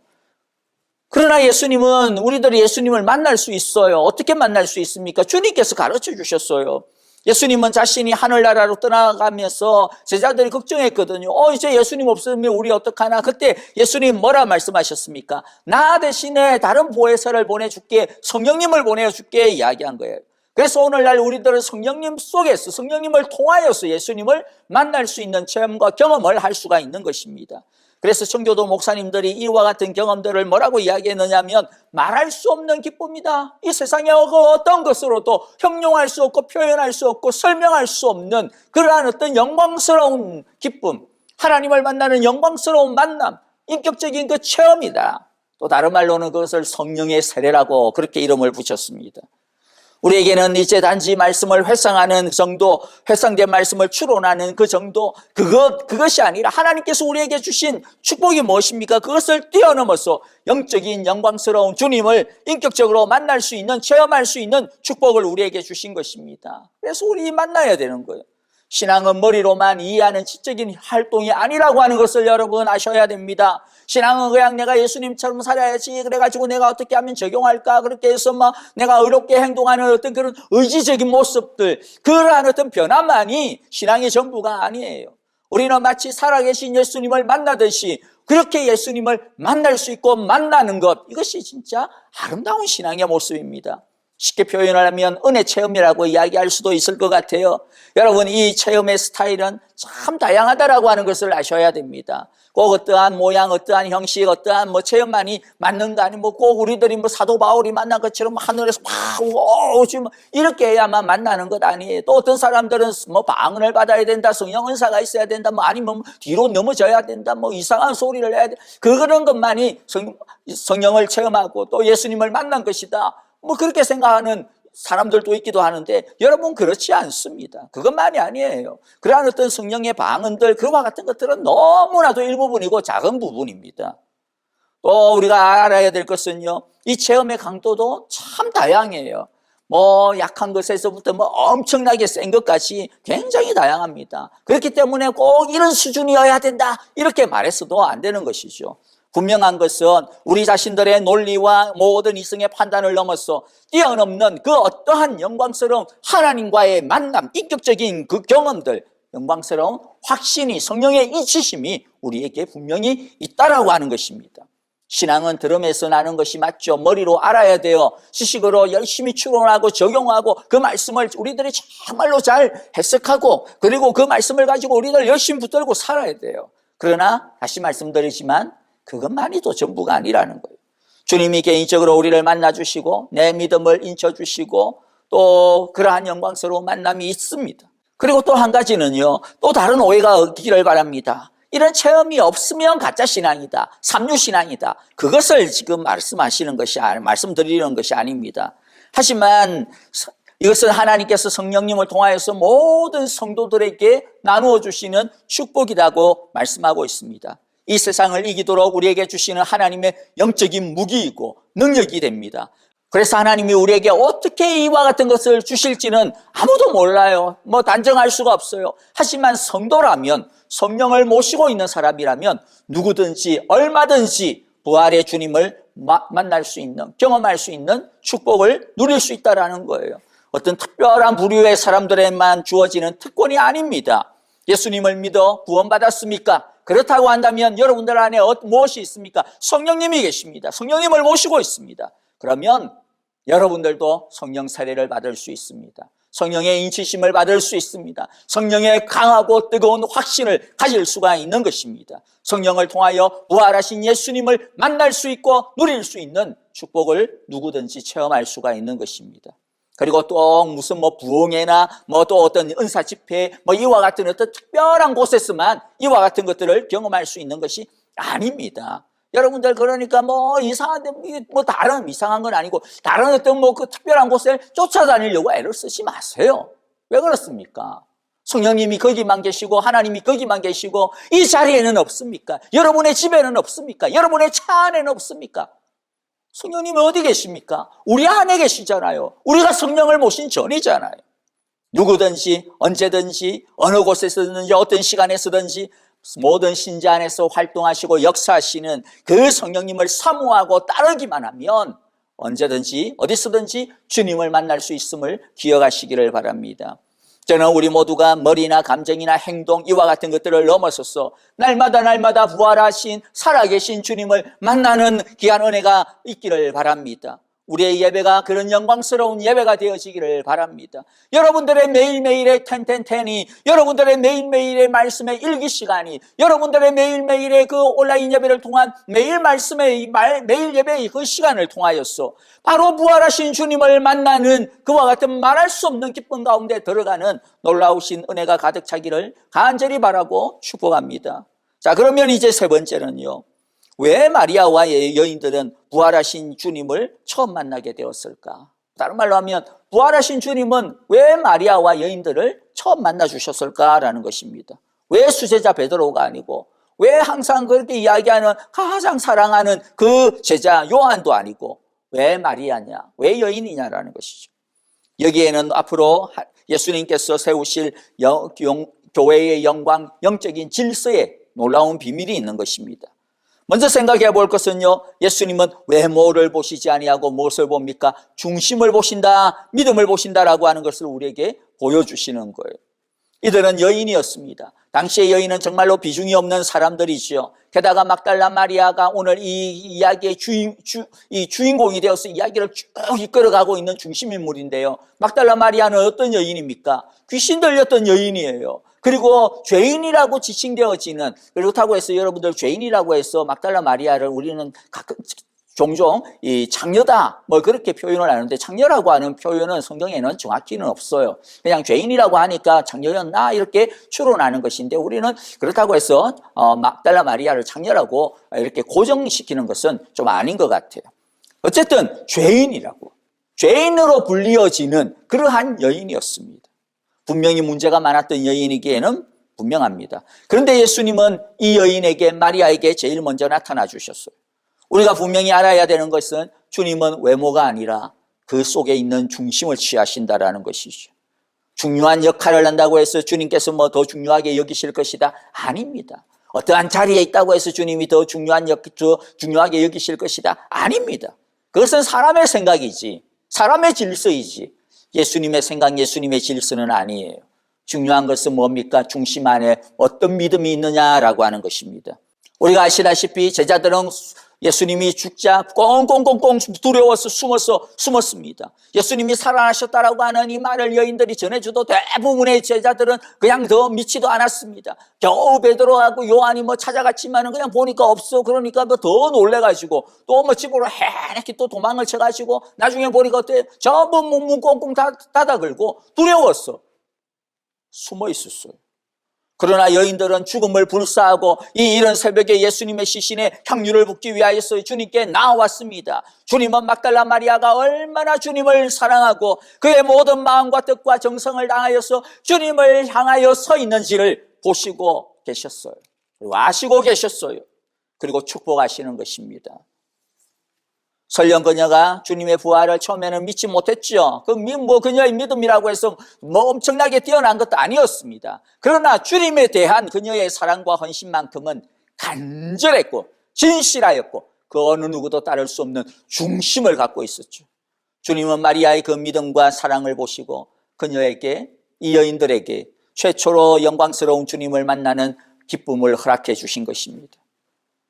그러나 예수님은, 우리들이 예수님을 만날 수 있어요. 어떻게 만날 수 있습니까? 주님께서 가르쳐 주셨어요. 예수님은 자신이 하늘나라로 떠나가면서 제자들이 걱정했거든요. 이제 예수님 없으면 우리 어떡하나? 그때 예수님 뭐라 말씀하셨습니까? 나 대신에 다른 보혜사를 보내줄게, 성령님을 보내줄게 이야기한 거예요. 그래서 오늘날 우리들은 성령님 속에서 성령님을 통하여서 예수님을 만날 수 있는 체험과 경험을 할 수가 있는 것입니다. 그래서 청교도 목사님들이 이와 같은 경험들을 뭐라고 이야기했느냐면 말할 수 없는 기쁨이다. 이 세상에 어떤 것으로도 형용할 수 없고 표현할 수 없고 설명할 수 없는 그러한 어떤 영광스러운 기쁨, 하나님을 만나는 영광스러운 만남, 인격적인 그 체험이다. 또 다른 말로는 그것을 성령의 세례라고 그렇게 이름을 붙였습니다. 우리에게는 이제 단지 말씀을 회상하는 정도, 회상된 말씀을 추론하는 그 정도, 그것이 아니라 하나님께서 우리에게 주신 축복이 무엇입니까? 그것을 뛰어넘어서 영적인 영광스러운 주님을 인격적으로 만날 수 있는, 체험할 수 있는 축복을 우리에게 주신 것입니다. 그래서 우리 만나야 되는 거예요. 신앙은 머리로만 이해하는 지적인 활동이 아니라고 하는 것을 여러분 아셔야 됩니다. 신앙은 그냥 내가 예수님처럼 살아야지, 그래가지고 내가 어떻게 하면 적용할까, 그렇게 해서 내가 의롭게 행동하는 어떤 그런 의지적인 모습들, 그러한 어떤 변화만이 신앙의 전부가 아니에요. 우리는 마치 살아계신 예수님을 만나듯이 그렇게 예수님을 만날 수 있고 만나는 것, 이것이 진짜 아름다운 신앙의 모습입니다. 쉽게 표현을 하면 은혜 체험이라고 이야기할 수도 있을 것 같아요. 여러분, 이 체험의 스타일은 참 다양하다라고 하는 것을 아셔야 됩니다. 꼭 어떠한 모양, 어떠한 형식, 어떠한 체험만이 맞는 거 아니면 꼭 우리들이 사도 바울이 만난 것처럼 하늘에서 지금 이렇게 해야만 만나는 것 아니에요. 또 어떤 사람들은 방언을 받아야 된다, 성령 은사가 있어야 된다, 아니면 뒤로 넘어져야 된다, 이상한 소리를 해야 돼. 그런 것만이 성령을 체험하고 또 예수님을 만난 것이다. 그렇게 생각하는 사람들도 있기도 하는데 여러분 그렇지 않습니다. 그것만이 아니에요. 그러한 어떤 성령의 방언들, 그와 같은 것들은 너무나도 일부분이고 작은 부분입니다. 또 우리가 알아야 될 것은요, 이 체험의 강도도 참 다양해요. 약한 것에서부터 엄청나게 센 것까지 굉장히 다양합니다. 그렇기 때문에 꼭 이런 수준이어야 된다, 이렇게 말해서도 안 되는 것이죠. 분명한 것은 우리 자신들의 논리와 모든 이성의 판단을 넘어서 뛰어넘는 그 어떠한 영광스러운 하나님과의 만남, 인격적인 그 경험들, 영광스러운 확신이, 성령의 인치심이 우리에게 분명히 있다라고 하는 것입니다. 신앙은 들음에서 나는 것이 맞죠. 머리로 알아야 돼요. 지식으로 열심히 추론하고 적용하고 그 말씀을 우리들이 정말로 잘 해석하고, 그리고 그 말씀을 가지고 우리들 열심히 붙들고 살아야 돼요. 그러나 다시 말씀드리지만 그것만이도 전부가 아니라는 거예요. 주님이 개인적으로 우리를 만나주시고 내 믿음을 인쳐주시고 또 그러한 영광스러운 만남이 있습니다. 그리고 또 한 가지는요, 또 다른 오해가 없기를 바랍니다. 이런 체험이 없으면 가짜 신앙이다, 삼류 신앙이다, 그것을 지금 말씀드리는 것이 아닙니다. 하지만 이것은 하나님께서 성령님을 통하여서 모든 성도들에게 나누어 주시는 축복이라고 말씀하고 있습니다. 이 세상을 이기도록 우리에게 주시는 하나님의 영적인 무기이고 능력이 됩니다. 그래서 하나님이 우리에게 어떻게 이와 같은 것을 주실지는 아무도 몰라요. 단정할 수가 없어요. 하지만 성도라면, 성령을 모시고 있는 사람이라면 누구든지 얼마든지 부활의 주님을 만날 수 있는, 경험할 수 있는 축복을 누릴 수 있다는 거예요. 어떤 특별한 부류의 사람들에만 주어지는 특권이 아닙니다. 예수님을 믿어 구원받았습니까? 그렇다고 한다면 여러분들 안에 무엇이 있습니까? 성령님이 계십니다. 성령님을 모시고 있습니다. 그러면 여러분들도 성령 세례를 받을 수 있습니다. 성령의 인치심을 받을 수 있습니다. 성령의 강하고 뜨거운 확신을 가질 수가 있는 것입니다. 성령을 통하여 부활하신 예수님을 만날 수 있고 누릴 수 있는 축복을 누구든지 체험할 수가 있는 것입니다. 그리고 또 무슨 부흥회나 또 어떤 은사 집회 이와 같은 어떤 특별한 곳에서만 이와 같은 것들을 경험할 수 있는 것이 아닙니다. 여러분들 그러니까 이상한데 다른 이상한 건 아니고 다른 어떤 그 특별한 곳을 쫓아다니려고 애를 쓰지 마세요. 왜 그렇습니까? 성령님이 거기만 계시고 하나님이 거기만 계시고 이 자리에는 없습니까? 여러분의 집에는 없습니까? 여러분의 차 안에는 없습니까? 성령님이 어디 계십니까? 우리 안에 계시잖아요. 우리가 성령을 모신 전이잖아요. 누구든지 언제든지 어느 곳에서든지 어떤 시간에서든지 모든 신자 안에서 활동하시고 역사하시는 그 성령님을 사모하고 따르기만 하면 언제든지 어디서든지 주님을 만날 수 있음을 기억하시기를 바랍니다. 저는 우리 모두가 머리나 감정이나 행동 이와 같은 것들을 넘어서서 날마다 부활하신 살아계신 주님을 만나는 귀한 은혜가 있기를 바랍니다. 우리의 예배가 그런 영광스러운 예배가 되어지기를 바랍니다. 여러분들의 매일매일의 텐텐텐이, 여러분들의 매일매일의 말씀의 일기 시간이, 여러분들의 매일매일의 그 온라인 예배를 통한 매일 말씀의 매일 예배의 그 시간을 통하여서 바로 부활하신 주님을 만나는 그와 같은 말할 수 없는 기쁨 가운데 들어가는 놀라우신 은혜가 가득 차기를 간절히 바라고 축복합니다. 자, 그러면 이제 세 번째는요, 왜 마리아와 여인들은 부활하신 주님을 처음 만나게 되었을까? 다른 말로 하면 부활하신 주님은 왜 마리아와 여인들을 처음 만나 주셨을까라는 것입니다. 왜 수제자 베드로가 아니고, 왜 항상 그렇게 이야기하는 가장 사랑하는 그 제자 요한도 아니고, 왜 마리아냐, 왜 여인이냐라는 것이죠. 여기에는 앞으로 예수님께서 세우실 교회의 영광, 영적인 질서에 놀라운 비밀이 있는 것입니다. 먼저 생각해 볼 것은요, 예수님은 외모를 보시지 아니하고 무엇을 봅니까? 중심을 보신다, 믿음을 보신다라고 하는 것을 우리에게 보여주시는 거예요. 이들은 여인이었습니다. 당시의 여인은 정말로 비중이 없는 사람들이죠. 게다가 막달라 마리아가 오늘 이 이야기의 주인공이 되어서 이야기를 쭉 이끌어가고 있는 중심인물인데요. 막달라 마리아는 어떤 여인입니까? 귀신 들렸던 여인이에요. 그리고 죄인이라고 지칭되어지는, 그렇다고 해서 여러분들 죄인이라고 해서 막달라 마리아를 우리는 종종 이 창녀다 뭐 그렇게 표현을 하는데, 창녀라고 하는 표현은 성경에는 정확히는 없어요. 그냥 죄인이라고 하니까 창녀였나 이렇게 추론하는 것인데, 우리는 그렇다고 해서 막달라 마리아를 창녀라고 이렇게 고정시키는 것은 좀 아닌 것 같아요. 어쨌든 죄인으로 불리어지는 그러한 여인이었습니다. 분명히 문제가 많았던 여인이기에는 분명합니다. 그런데 예수님은 이 여인에게, 마리아에게 제일 먼저 나타나 주셨어요. 우리가 분명히 알아야 되는 것은 주님은 외모가 아니라 그 속에 있는 중심을 취하신다라는 것이죠. 중요한 역할을 한다고 해서 주님께서 뭐 더 중요하게 여기실 것이다? 아닙니다. 어떠한 자리에 있다고 해서 주님이 더 중요하게 여기실 것이다? 아닙니다. 그것은 사람의 생각이지, 사람의 질서이지, 예수님의 생각, 예수님의 질서는 아니에요. 중요한 것은 뭡니까? 중심 안에 어떤 믿음이 있느냐라고 하는 것입니다. 우리가 아시다시피 제자들은 예수님이 죽자 꽁꽁꽁꽁 두려워서 숨었습니다. 예수님이 살아나셨다라고 하는 이 말을 여인들이 전해줘도 대부분의 제자들은 그냥 더 믿지도 않았습니다. 겨우 베드로하고 요한이 뭐 찾아갔지만은 그냥 보니까 없어. 그러니까 뭐 더 놀래가지고 또 뭐 집으로 해내기 또 도망을 쳐가지고 나중에 보니까 어때? 전부 문 꽁꽁 닫아 걸고 두려웠어. 숨어 있었어요. 그러나 여인들은 죽음을 불사하고 이 이른 새벽에 예수님의 시신에 향유를 붓기 위하여서 주님께 나왔습니다. 주님은 막달라 마리아가 얼마나 주님을 사랑하고 그의 모든 마음과 뜻과 정성을 다하여서 주님을 향하여 서 있는지를 보시고 계셨어요. 그리고 아시고 계셨어요. 그리고 축복하시는 것입니다. 설령 그녀가 주님의 부활을 처음에는 믿지 못했죠. 그녀의 믿음이라고 해서 뭐 엄청나게 뛰어난 것도 아니었습니다. 그러나 주님에 대한 그녀의 사랑과 헌신만큼은 간절했고 진실하였고 그 어느 누구도 따를 수 없는 중심을 갖고 있었죠. 주님은 마리아의 그 믿음과 사랑을 보시고 그녀에게, 이 여인들에게 최초로 영광스러운 주님을 만나는 기쁨을 허락해 주신 것입니다.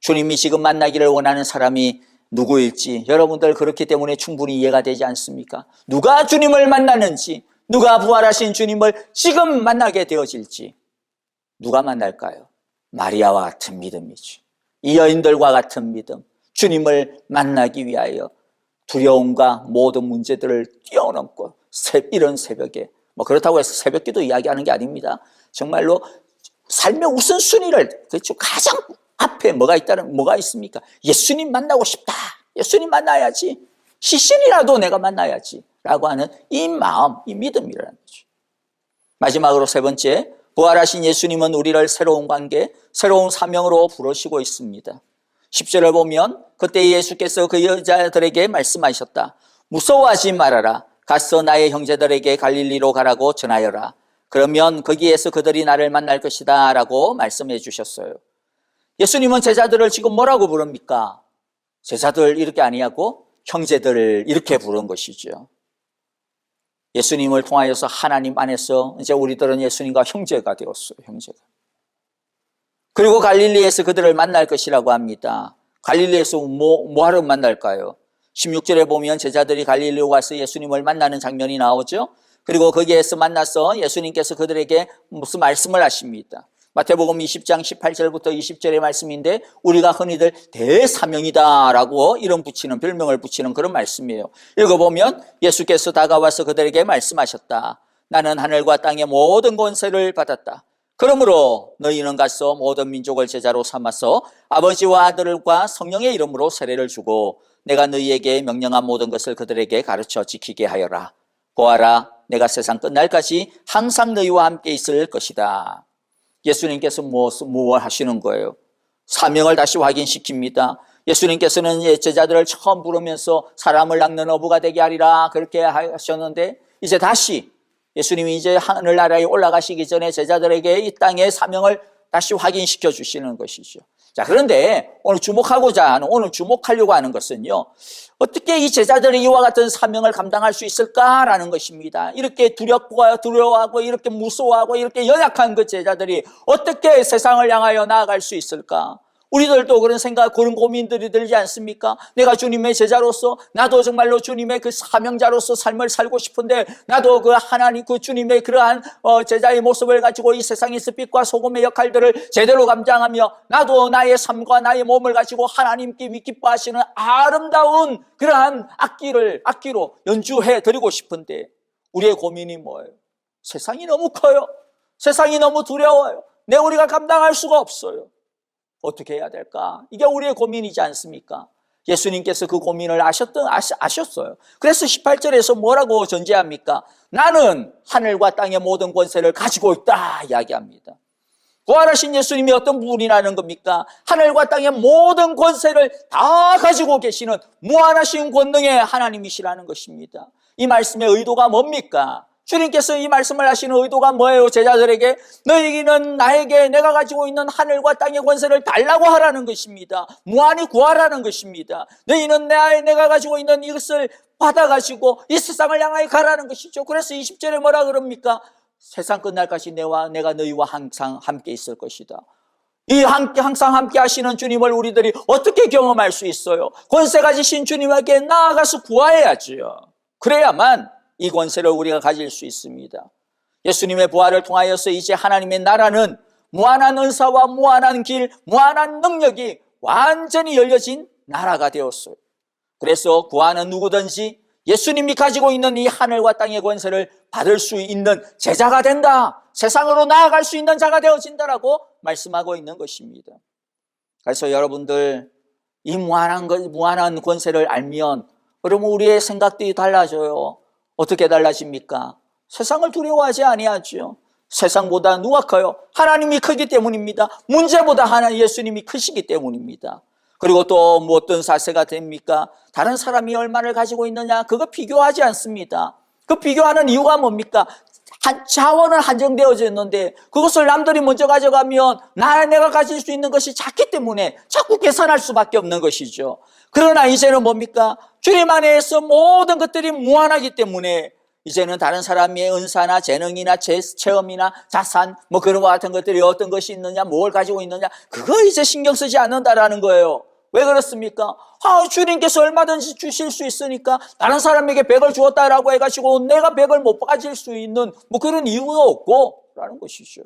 주님이 지금 만나기를 원하는 사람이 누구일지 여러분들 그렇기 때문에 충분히 이해가 되지 않습니까? 누가 주님을 만나는지, 누가 부활하신 주님을 지금 만나게 되어질지 누가 만날까요? 마리아와 같은 믿음이죠. 이 여인들과 같은 믿음, 주님을 만나기 위하여 두려움과 모든 문제들을 뛰어넘고 이런 새벽에, 뭐 그렇다고 해서 새벽기도 이야기하는 게 아닙니다. 정말로 삶의 우선순위를, 그렇죠, 가장 앞에 뭐가 있습니까? 예수님 만나고 싶다. 예수님 만나야지. 시신이라도 내가 만나야지. 라고 하는 이 마음, 이 믿음이라는 거죠. 마지막으로 세 번째, 부활하신 예수님은 우리를 새로운 관계, 새로운 사명으로 부르시고 있습니다. 10절을 보면 그때 예수께서 그 여자들에게 말씀하셨다. 무서워하지 말아라. 가서 나의 형제들에게 갈릴리로 가라고 전하여라. 그러면 거기에서 그들이 나를 만날 것이다. 라고 말씀해 주셨어요. 예수님은 제자들을 지금 뭐라고 부릅니까? 제자들 이렇게 아니하고 형제들 이렇게 부른 것이죠. 예수님을 통하여서 하나님 안에서 이제 우리들은 예수님과 형제가 되었어요. 형제가. 그리고 갈릴리에서 그들을 만날 것이라고 합니다. 갈릴리에서 뭐하러 만날까요? 16절에 보면 제자들이 갈릴리로 가서 예수님을 만나는 장면이 나오죠. 그리고 거기에서 만나서 예수님께서 그들에게 무슨 말씀을 하십니다. 마태복음 20장 18절부터 20절의 말씀인데 우리가 흔히들 대사명이다라고 이름 붙이는 별명을 붙이는 그런 말씀이에요. 읽어보면 예수께서 다가와서 그들에게 말씀하셨다. 나는 하늘과 땅의 모든 권세를 받았다. 그러므로 너희는 가서 모든 민족을 제자로 삼아서 아버지와 아들과 성령의 이름으로 세례를 주고 내가 너희에게 명령한 모든 것을 그들에게 가르쳐 지키게 하여라. 보아라, 내가 세상 끝날까지 항상 너희와 함께 있을 것이다. 예수님께서 무엇을 하시는 거예요? 사명을 다시 확인시킵니다. 예수님께서는 제자들을 처음 부르면서 사람을 낚는 어부가 되게 하리라 그렇게 하셨는데 이제 다시 예수님이 이제 하늘나라에 올라가시기 전에 제자들에게 이 땅의 사명을 다시 확인시켜 주시는 것이죠. 자, 그런데 오늘 주목하려고 하는 것은요, 어떻게 이 제자들이 이와 같은 사명을 감당할 수 있을까라는 것입니다. 이렇게 두려워하고 이렇게 무서워하고 이렇게 연약한 그 제자들이 어떻게 세상을 향하여 나아갈 수 있을까? 우리들도 그런 생각, 그런 고민들이 들지 않습니까? 내가 주님의 제자로서 나도 정말로 주님의 그 사명자로서 삶을 살고 싶은데 나도 그 하나님 그 주님의 그러한 제자의 모습을 가지고 이 세상에서 빛과 소금의 역할들을 제대로 감당하며 나도 나의 삶과 나의 몸을 가지고 하나님께 기뻐하시는 아름다운 그러한 악기로 연주해 드리고 싶은데 우리의 고민이 뭐예요? 세상이 너무 커요. 세상이 너무 두려워요. 우리가 감당할 수가 없어요. 어떻게 해야 될까? 이게 우리의 고민이지 않습니까? 예수님께서 그 고민을 아셨어요. 그래서 18절에서 뭐라고 전제합니까? 나는 하늘과 땅의 모든 권세를 가지고 있다 이야기합니다. 부활하신 예수님이 어떤 분이라는 겁니까? 하늘과 땅의 모든 권세를 다 가지고 계시는 무한하신 권능의 하나님이시라는 것입니다. 이 말씀의 의도가 뭡니까? 주님께서 이 말씀을 하시는 의도가 뭐예요? 제자들에게 너희는 나에게 내가 가지고 있는 하늘과 땅의 권세를 달라고 하라는 것입니다. 무한히 구하라는 것입니다. 너희는 내가 가지고 있는 이것을 받아가지고 이 세상을 향하여 가라는 것이죠. 그래서 20절에 뭐라 그럽니까? 세상 끝날까지 내가 너희와 항상 함께 있을 것이다. 항상 함께 하시는 주님을 우리들이 어떻게 경험할 수 있어요? 권세 가지신 주님에게 나아가서 구하야지요. 그래야만 이 권세를 우리가 가질 수 있습니다. 예수님의 부활을 통하여서 이제 하나님의 나라는 무한한 은사와 무한한 길, 무한한 능력이 완전히 열려진 나라가 되었어요. 그래서 구하는 누구든지 예수님이 가지고 있는 이 하늘과 땅의 권세를 받을 수 있는 제자가 된다. 세상으로 나아갈 수 있는 자가 되어진다라고 말씀하고 있는 것입니다. 그래서 여러분들 이 무한한 권세를 알면 그러면 우리의 생각들이 달라져요. 어떻게 달라집니까? 세상을 두려워하지 아니하죠. 세상보다 누가 커요? 하나님이 크기 때문입니다. 문제보다 예수님이 크시기 때문입니다. 그리고 또 어떤 사세가 됩니까? 다른 사람이 얼마를 가지고 있느냐? 그거 비교하지 않습니다. 그 비교하는 이유가 뭡니까? 자원은 한정되어져 있는데 그것을 남들이 먼저 가져가면 내가 가질 수 있는 것이 작기 때문에 자꾸 계산할 수밖에 없는 것이죠. 그러나 이제는 뭡니까? 주님 안에서 모든 것들이 무한하기 때문에 이제는 다른 사람의 은사나 재능이나 체험이나 자산 그런 것 같은 것들이 어떤 것이 있느냐, 뭘 가지고 있느냐, 그거 이제 신경 쓰지 않는다라는 거예요. 왜 그렇습니까? 주님께서 얼마든지 주실 수 있으니까 다른 사람에게 100을 주었다라고 해가지고 내가 100을 못 가질 수 있는 그런 이유가 없고 라는 것이죠.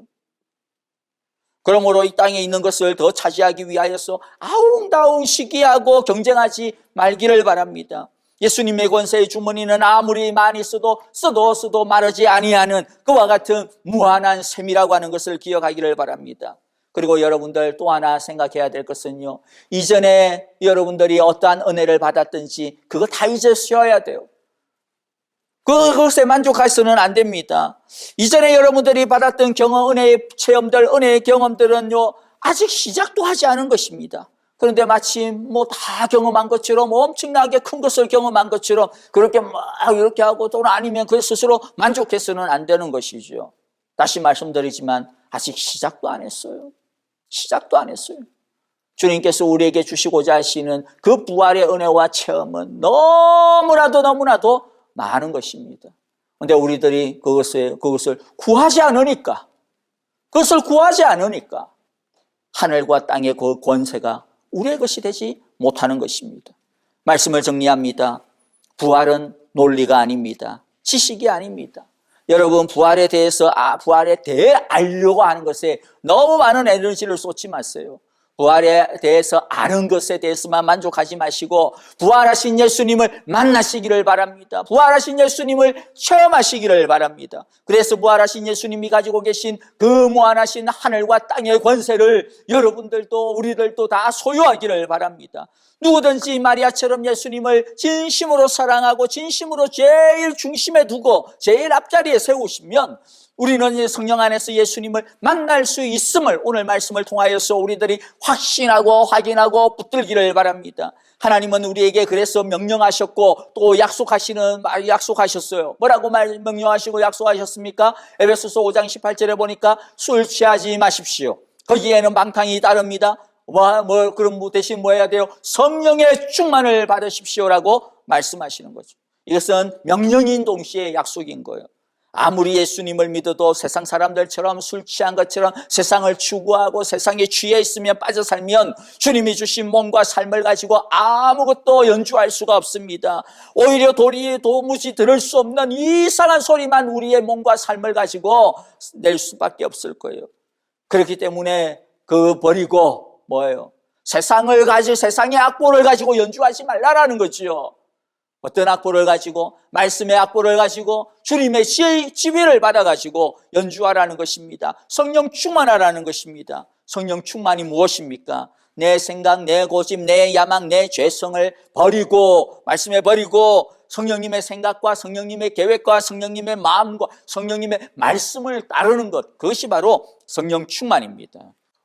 그러므로 이 땅에 있는 것을 더 차지하기 위하여서 아웅다웅 시기하고 경쟁하지 말기를 바랍니다. 예수님의 권세의 주머니는 아무리 많이 써도 마르지 아니하는 그와 같은 무한한 셈이라고 하는 것을 기억하기를 바랍니다. 그리고 여러분들 또 하나 생각해야 될 것은요, 이전에 여러분들이 어떠한 은혜를 받았든지 그거 다 잊으셔야 돼요. 그것에 만족해서는 안 됩니다. 이전에 여러분들이 받았던 은혜의 체험들, 은혜의 경험들은요, 아직 시작도 하지 않은 것입니다. 그런데 마치 다 경험한 것처럼 엄청나게 큰 것을 경험한 것처럼 그렇게 이렇게 하고 또는 아니면 그 스스로 만족해서는 안 되는 것이죠. 다시 말씀드리지만 아직 시작도 안 했어요. 시작도 안 했어요. 주님께서 우리에게 주시고자 하시는 그 부활의 은혜와 체험은 너무나도 많은 것입니다. 그런데 우리들이 그것을 구하지 않으니까 하늘과 땅의 그 권세가 우리의 것이 되지 못하는 것입니다. 말씀을 정리합니다. 부활은 논리가 아닙니다. 지식이 아닙니다. 여러분, 부활에 대해서 부활에 대해 알려고 하는 것에 너무 많은 에너지를 쏟지 마세요. 부활에 대해서 아는 것에 대해서만 만족하지 마시고 부활하신 예수님을 만나시기를 바랍니다. 부활하신 예수님을 체험하시기를 바랍니다. 그래서 부활하신 예수님이 가지고 계신 그 무한하신 하늘과 땅의 권세를 여러분들도 우리들도 다 소유하기를 바랍니다. 누구든지 마리아처럼 예수님을 진심으로 사랑하고 진심으로 제일 중심에 두고 제일 앞자리에 세우시면 우리는 성령 안에서 예수님을 만날 수 있음을 오늘 말씀을 통하여서 우리들이 확신하고 확인하고 붙들기를 바랍니다. 하나님은 우리에게 그래서 명령하셨고 또 약속하셨어요. 뭐라고 명령하시고 약속하셨습니까? 에베소서 5장 18절에 보니까 술 취하지 마십시오. 거기에는 망탕이 따릅니다. 그럼 대신 뭐 해야 돼요? 성령의 충만을 받으십시오라고 말씀하시는 거죠. 이것은 명령인 동시에 약속인 거예요. 아무리 예수님을 믿어도 세상 사람들처럼 술 취한 것처럼 세상을 추구하고 세상에 취해 있으면 빠져 살면 주님이 주신 몸과 삶을 가지고 아무것도 연주할 수가 없습니다. 오히려 도무지 들을 수 없는 이상한 소리만 우리의 몸과 삶을 가지고 낼 수밖에 없을 거예요. 그렇기 때문에 버리고 뭐예요? 세상의 악보를 가지고 연주하지 말라라는 거지요. 어떤 악보를 가지고 말씀의 악보를 가지고 주님의 지휘를 받아가지고 연주하라는 것입니다. 성령 충만하라는 것입니다. 성령 충만이 무엇입니까? 내 생각, 내 고집, 내 야망, 내 죄성을 버리고 말씀에 버리고 성령님의 생각과 성령님의 계획과 성령님의 마음과 성령님의 말씀을 따르는 것, 그것이 바로 성령 충만입니다.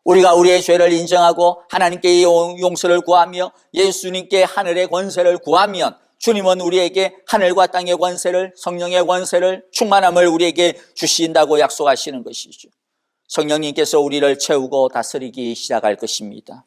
우리가 우리의 죄를 인정하고 하나님께 용서를 구하며 예수님께 하늘의 권세를 구하면 주님은 우리에게 하늘과 땅의 권세를, 성령의 권세를, 충만함을 우리에게 주신다고 약속하시는 것이죠. 성령님께서 우리를 채우고 다스리기 시작할 것입니다.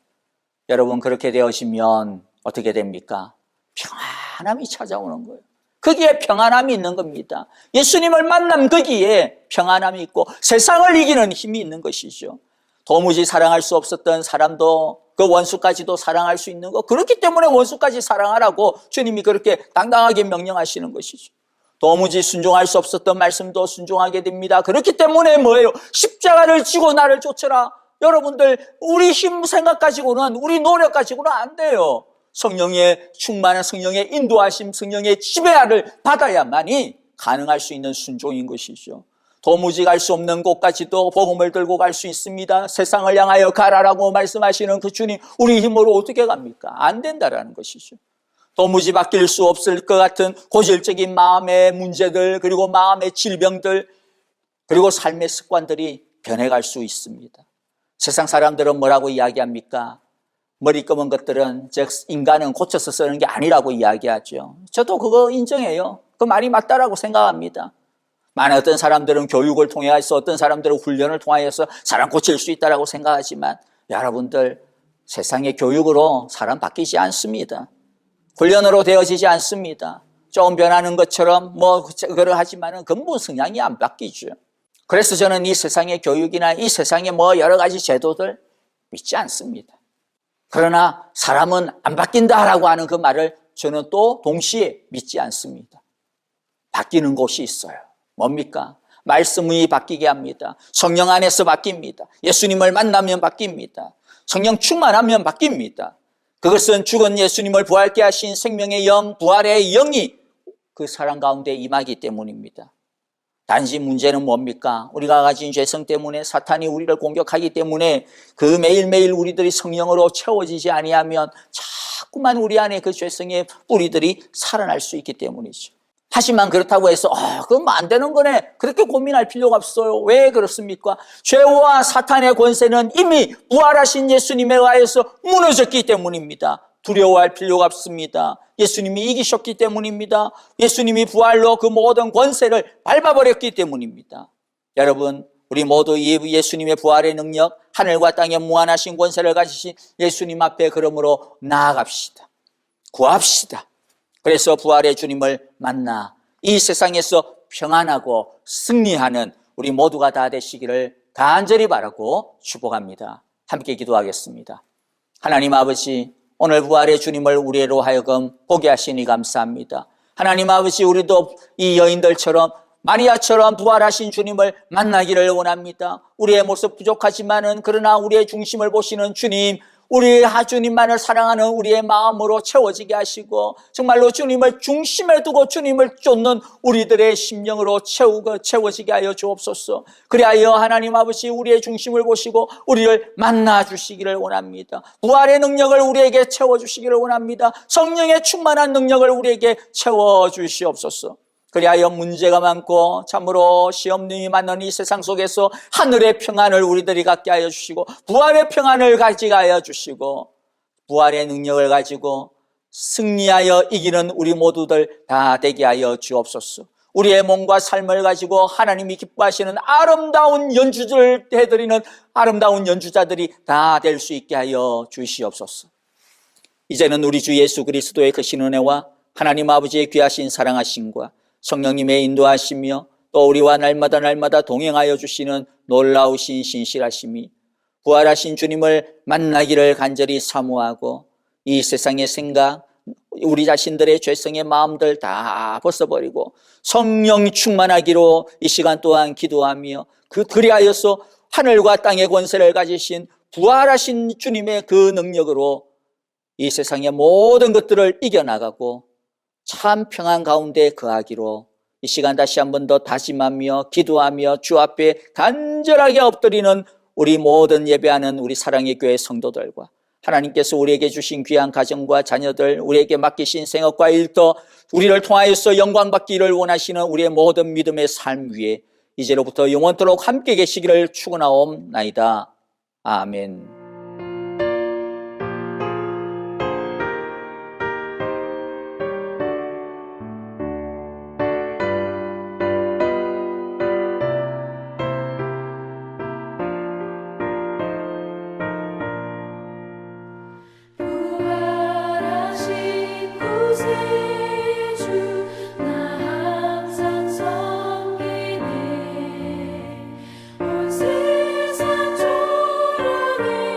여러분, 그렇게 되어지면 어떻게 됩니까? 평안함이 찾아오는 거예요. 거기에 평안함이 있는 겁니다. 예수님을 만남 거기에 평안함이 있고 세상을 이기는 힘이 있는 것이죠. 도무지 사랑할 수 없었던 사람도 그 원수까지도 사랑할 수 있는 것, 그렇기 때문에 원수까지 사랑하라고 주님이 그렇게 당당하게 명령하시는 것이죠. 도무지 순종할 수 없었던 말씀도 순종하게 됩니다. 그렇기 때문에 뭐예요? 십자가를 지고 나를 쫓으라. 여러분들, 우리 힘 생각 가지고는, 우리 노력 가지고는 안 돼요. 성령의 충만한 성령의 인도하심, 성령의 지배하를 받아야만이 가능할 수 있는 순종인 것이죠. 도무지 갈 수 없는 곳까지도 복음을 들고 갈 수 있습니다. 세상을 향하여 가라라고 말씀하시는 그 주님, 우리 힘으로 어떻게 갑니까? 안 된다라는 것이죠. 도무지 바뀔 수 없을 것 같은 고질적인 마음의 문제들, 그리고 마음의 질병들, 그리고 삶의 습관들이 변해갈 수 있습니다. 세상 사람들은 뭐라고 이야기합니까? 머리 검은 것들은, 즉 인간은 고쳐서 쓰는 게 아니라고 이야기하죠. 저도 그거 인정해요. 그 말이 맞다라고 생각합니다. 많은 어떤 사람들은 교육을 통해서, 어떤 사람들은 훈련을 통하여서 사람 고칠 수 있다라고 생각하지만 여러분들, 세상의 교육으로 사람 바뀌지 않습니다. 훈련으로 되어지지 않습니다. 조금 변하는 것처럼 그러하지만은 근본 성향이 안 바뀌죠. 그래서 저는 이 세상의 교육이나 이 세상의 여러 가지 제도들 믿지 않습니다. 그러나 사람은 안 바뀐다라고 하는 그 말을 저는 또 동시에 믿지 않습니다. 바뀌는 곳이 있어요. 뭡니까? 말씀이 바뀌게 합니다. 성령 안에서 바뀝니다. 예수님을 만나면 바뀝니다. 성령 충만하면 바뀝니다. 그것은 죽은 예수님을 부활케 하신 생명의 영, 부활의 영이 그 사람 가운데 임하기 때문입니다. 단지 문제는 뭡니까? 우리가 가진 죄성 때문에 사탄이 우리를 공격하기 때문에 그 매일매일 우리들이 성령으로 채워지지 아니하면 자꾸만 우리 안에 그 죄성의 뿌리들이 살아날 수 있기 때문이죠. 하지만 그렇다고 해서 그럼 안 되는 거네, 그렇게 고민할 필요가 없어요. 왜 그렇습니까? 죄와 사탄의 권세는 이미 부활하신 예수님에 의하여서 무너졌기 때문입니다. 두려워할 필요가 없습니다. 예수님이 이기셨기 때문입니다. 예수님이 부활로 그 모든 권세를 밟아버렸기 때문입니다. 여러분, 우리 모두 예수님의 부활의 능력, 하늘과 땅의 무한하신 권세를 가지신 예수님 앞에 그러므로 나아갑시다. 구합시다. 그래서 부활의 주님을 만나 이 세상에서 평안하고 승리하는 우리 모두가 다 되시기를 간절히 바라고 축복합니다. 함께 기도하겠습니다. 하나님 아버지, 오늘 부활의 주님을 우리로 하여금 보게 하시니 감사합니다. 하나님 아버지, 우리도 이 여인들처럼 마리아처럼 부활하신 주님을 만나기를 원합니다. 우리의 모습 부족하지만은 그러나 우리의 중심을 보시는 주님, 우리 주님만을 사랑하는 우리의 마음으로 채워지게 하시고 정말로 주님을 중심에 두고 주님을 쫓는 우리들의 심령으로 채워지게 하여 주옵소서. 그리하여 하나님 아버지, 우리의 중심을 보시고 우리를 만나 주시기를 원합니다. 부활의 능력을 우리에게 채워주시기를 원합니다. 성령의 충만한 능력을 우리에게 채워주시옵소서. 그리하여 문제가 많고 참으로 시험님이 많은 이 세상 속에서 하늘의 평안을 우리들이 갖게 하여 주시고 부활의 평안을 가지게 하여 주시고 부활의 능력을 가지고 승리하여 이기는 우리 모두들 다 되게 하여 주옵소서. 우리의 몸과 삶을 가지고 하나님이 기뻐하시는 아름다운 연주를 해드리는 아름다운 연주자들이 다 될 수 있게 하여 주시옵소서. 이제는 우리 주 예수 그리스도의 크신 은혜와 하나님 아버지의 귀하신 사랑하심과 성령님의 인도하시며 또 우리와 날마다 동행하여 주시는 놀라우신 신실하심이 부활하신 주님을 만나기를 간절히 사모하고 이 세상의 생각, 우리 자신들의 죄성의 마음들 다 벗어버리고 성령 충만하기로 이 시간 또한 기도하며 그리하여서 하늘과 땅의 권세를 가지신 부활하신 주님의 그 능력으로 이 세상의 모든 것들을 이겨나가고 참 평안 가운데 거하기로 이 시간 다시 한 번 더 다짐하며 기도하며 주 앞에 간절하게 엎드리는 우리 모든 예배하는 우리 사랑의 교회 성도들과 하나님께서 우리에게 주신 귀한 가정과 자녀들, 우리에게 맡기신 생업과 일터, 우리를 통하여서 영광 받기를 원하시는 우리의 모든 믿음의 삶 위에 이제로부터 영원토록 함께 계시기를 축원하옵나이다. 아멘. 부활하신 구세주 나 항상 섬기네 온 세상 조랑에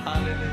Hallelujah.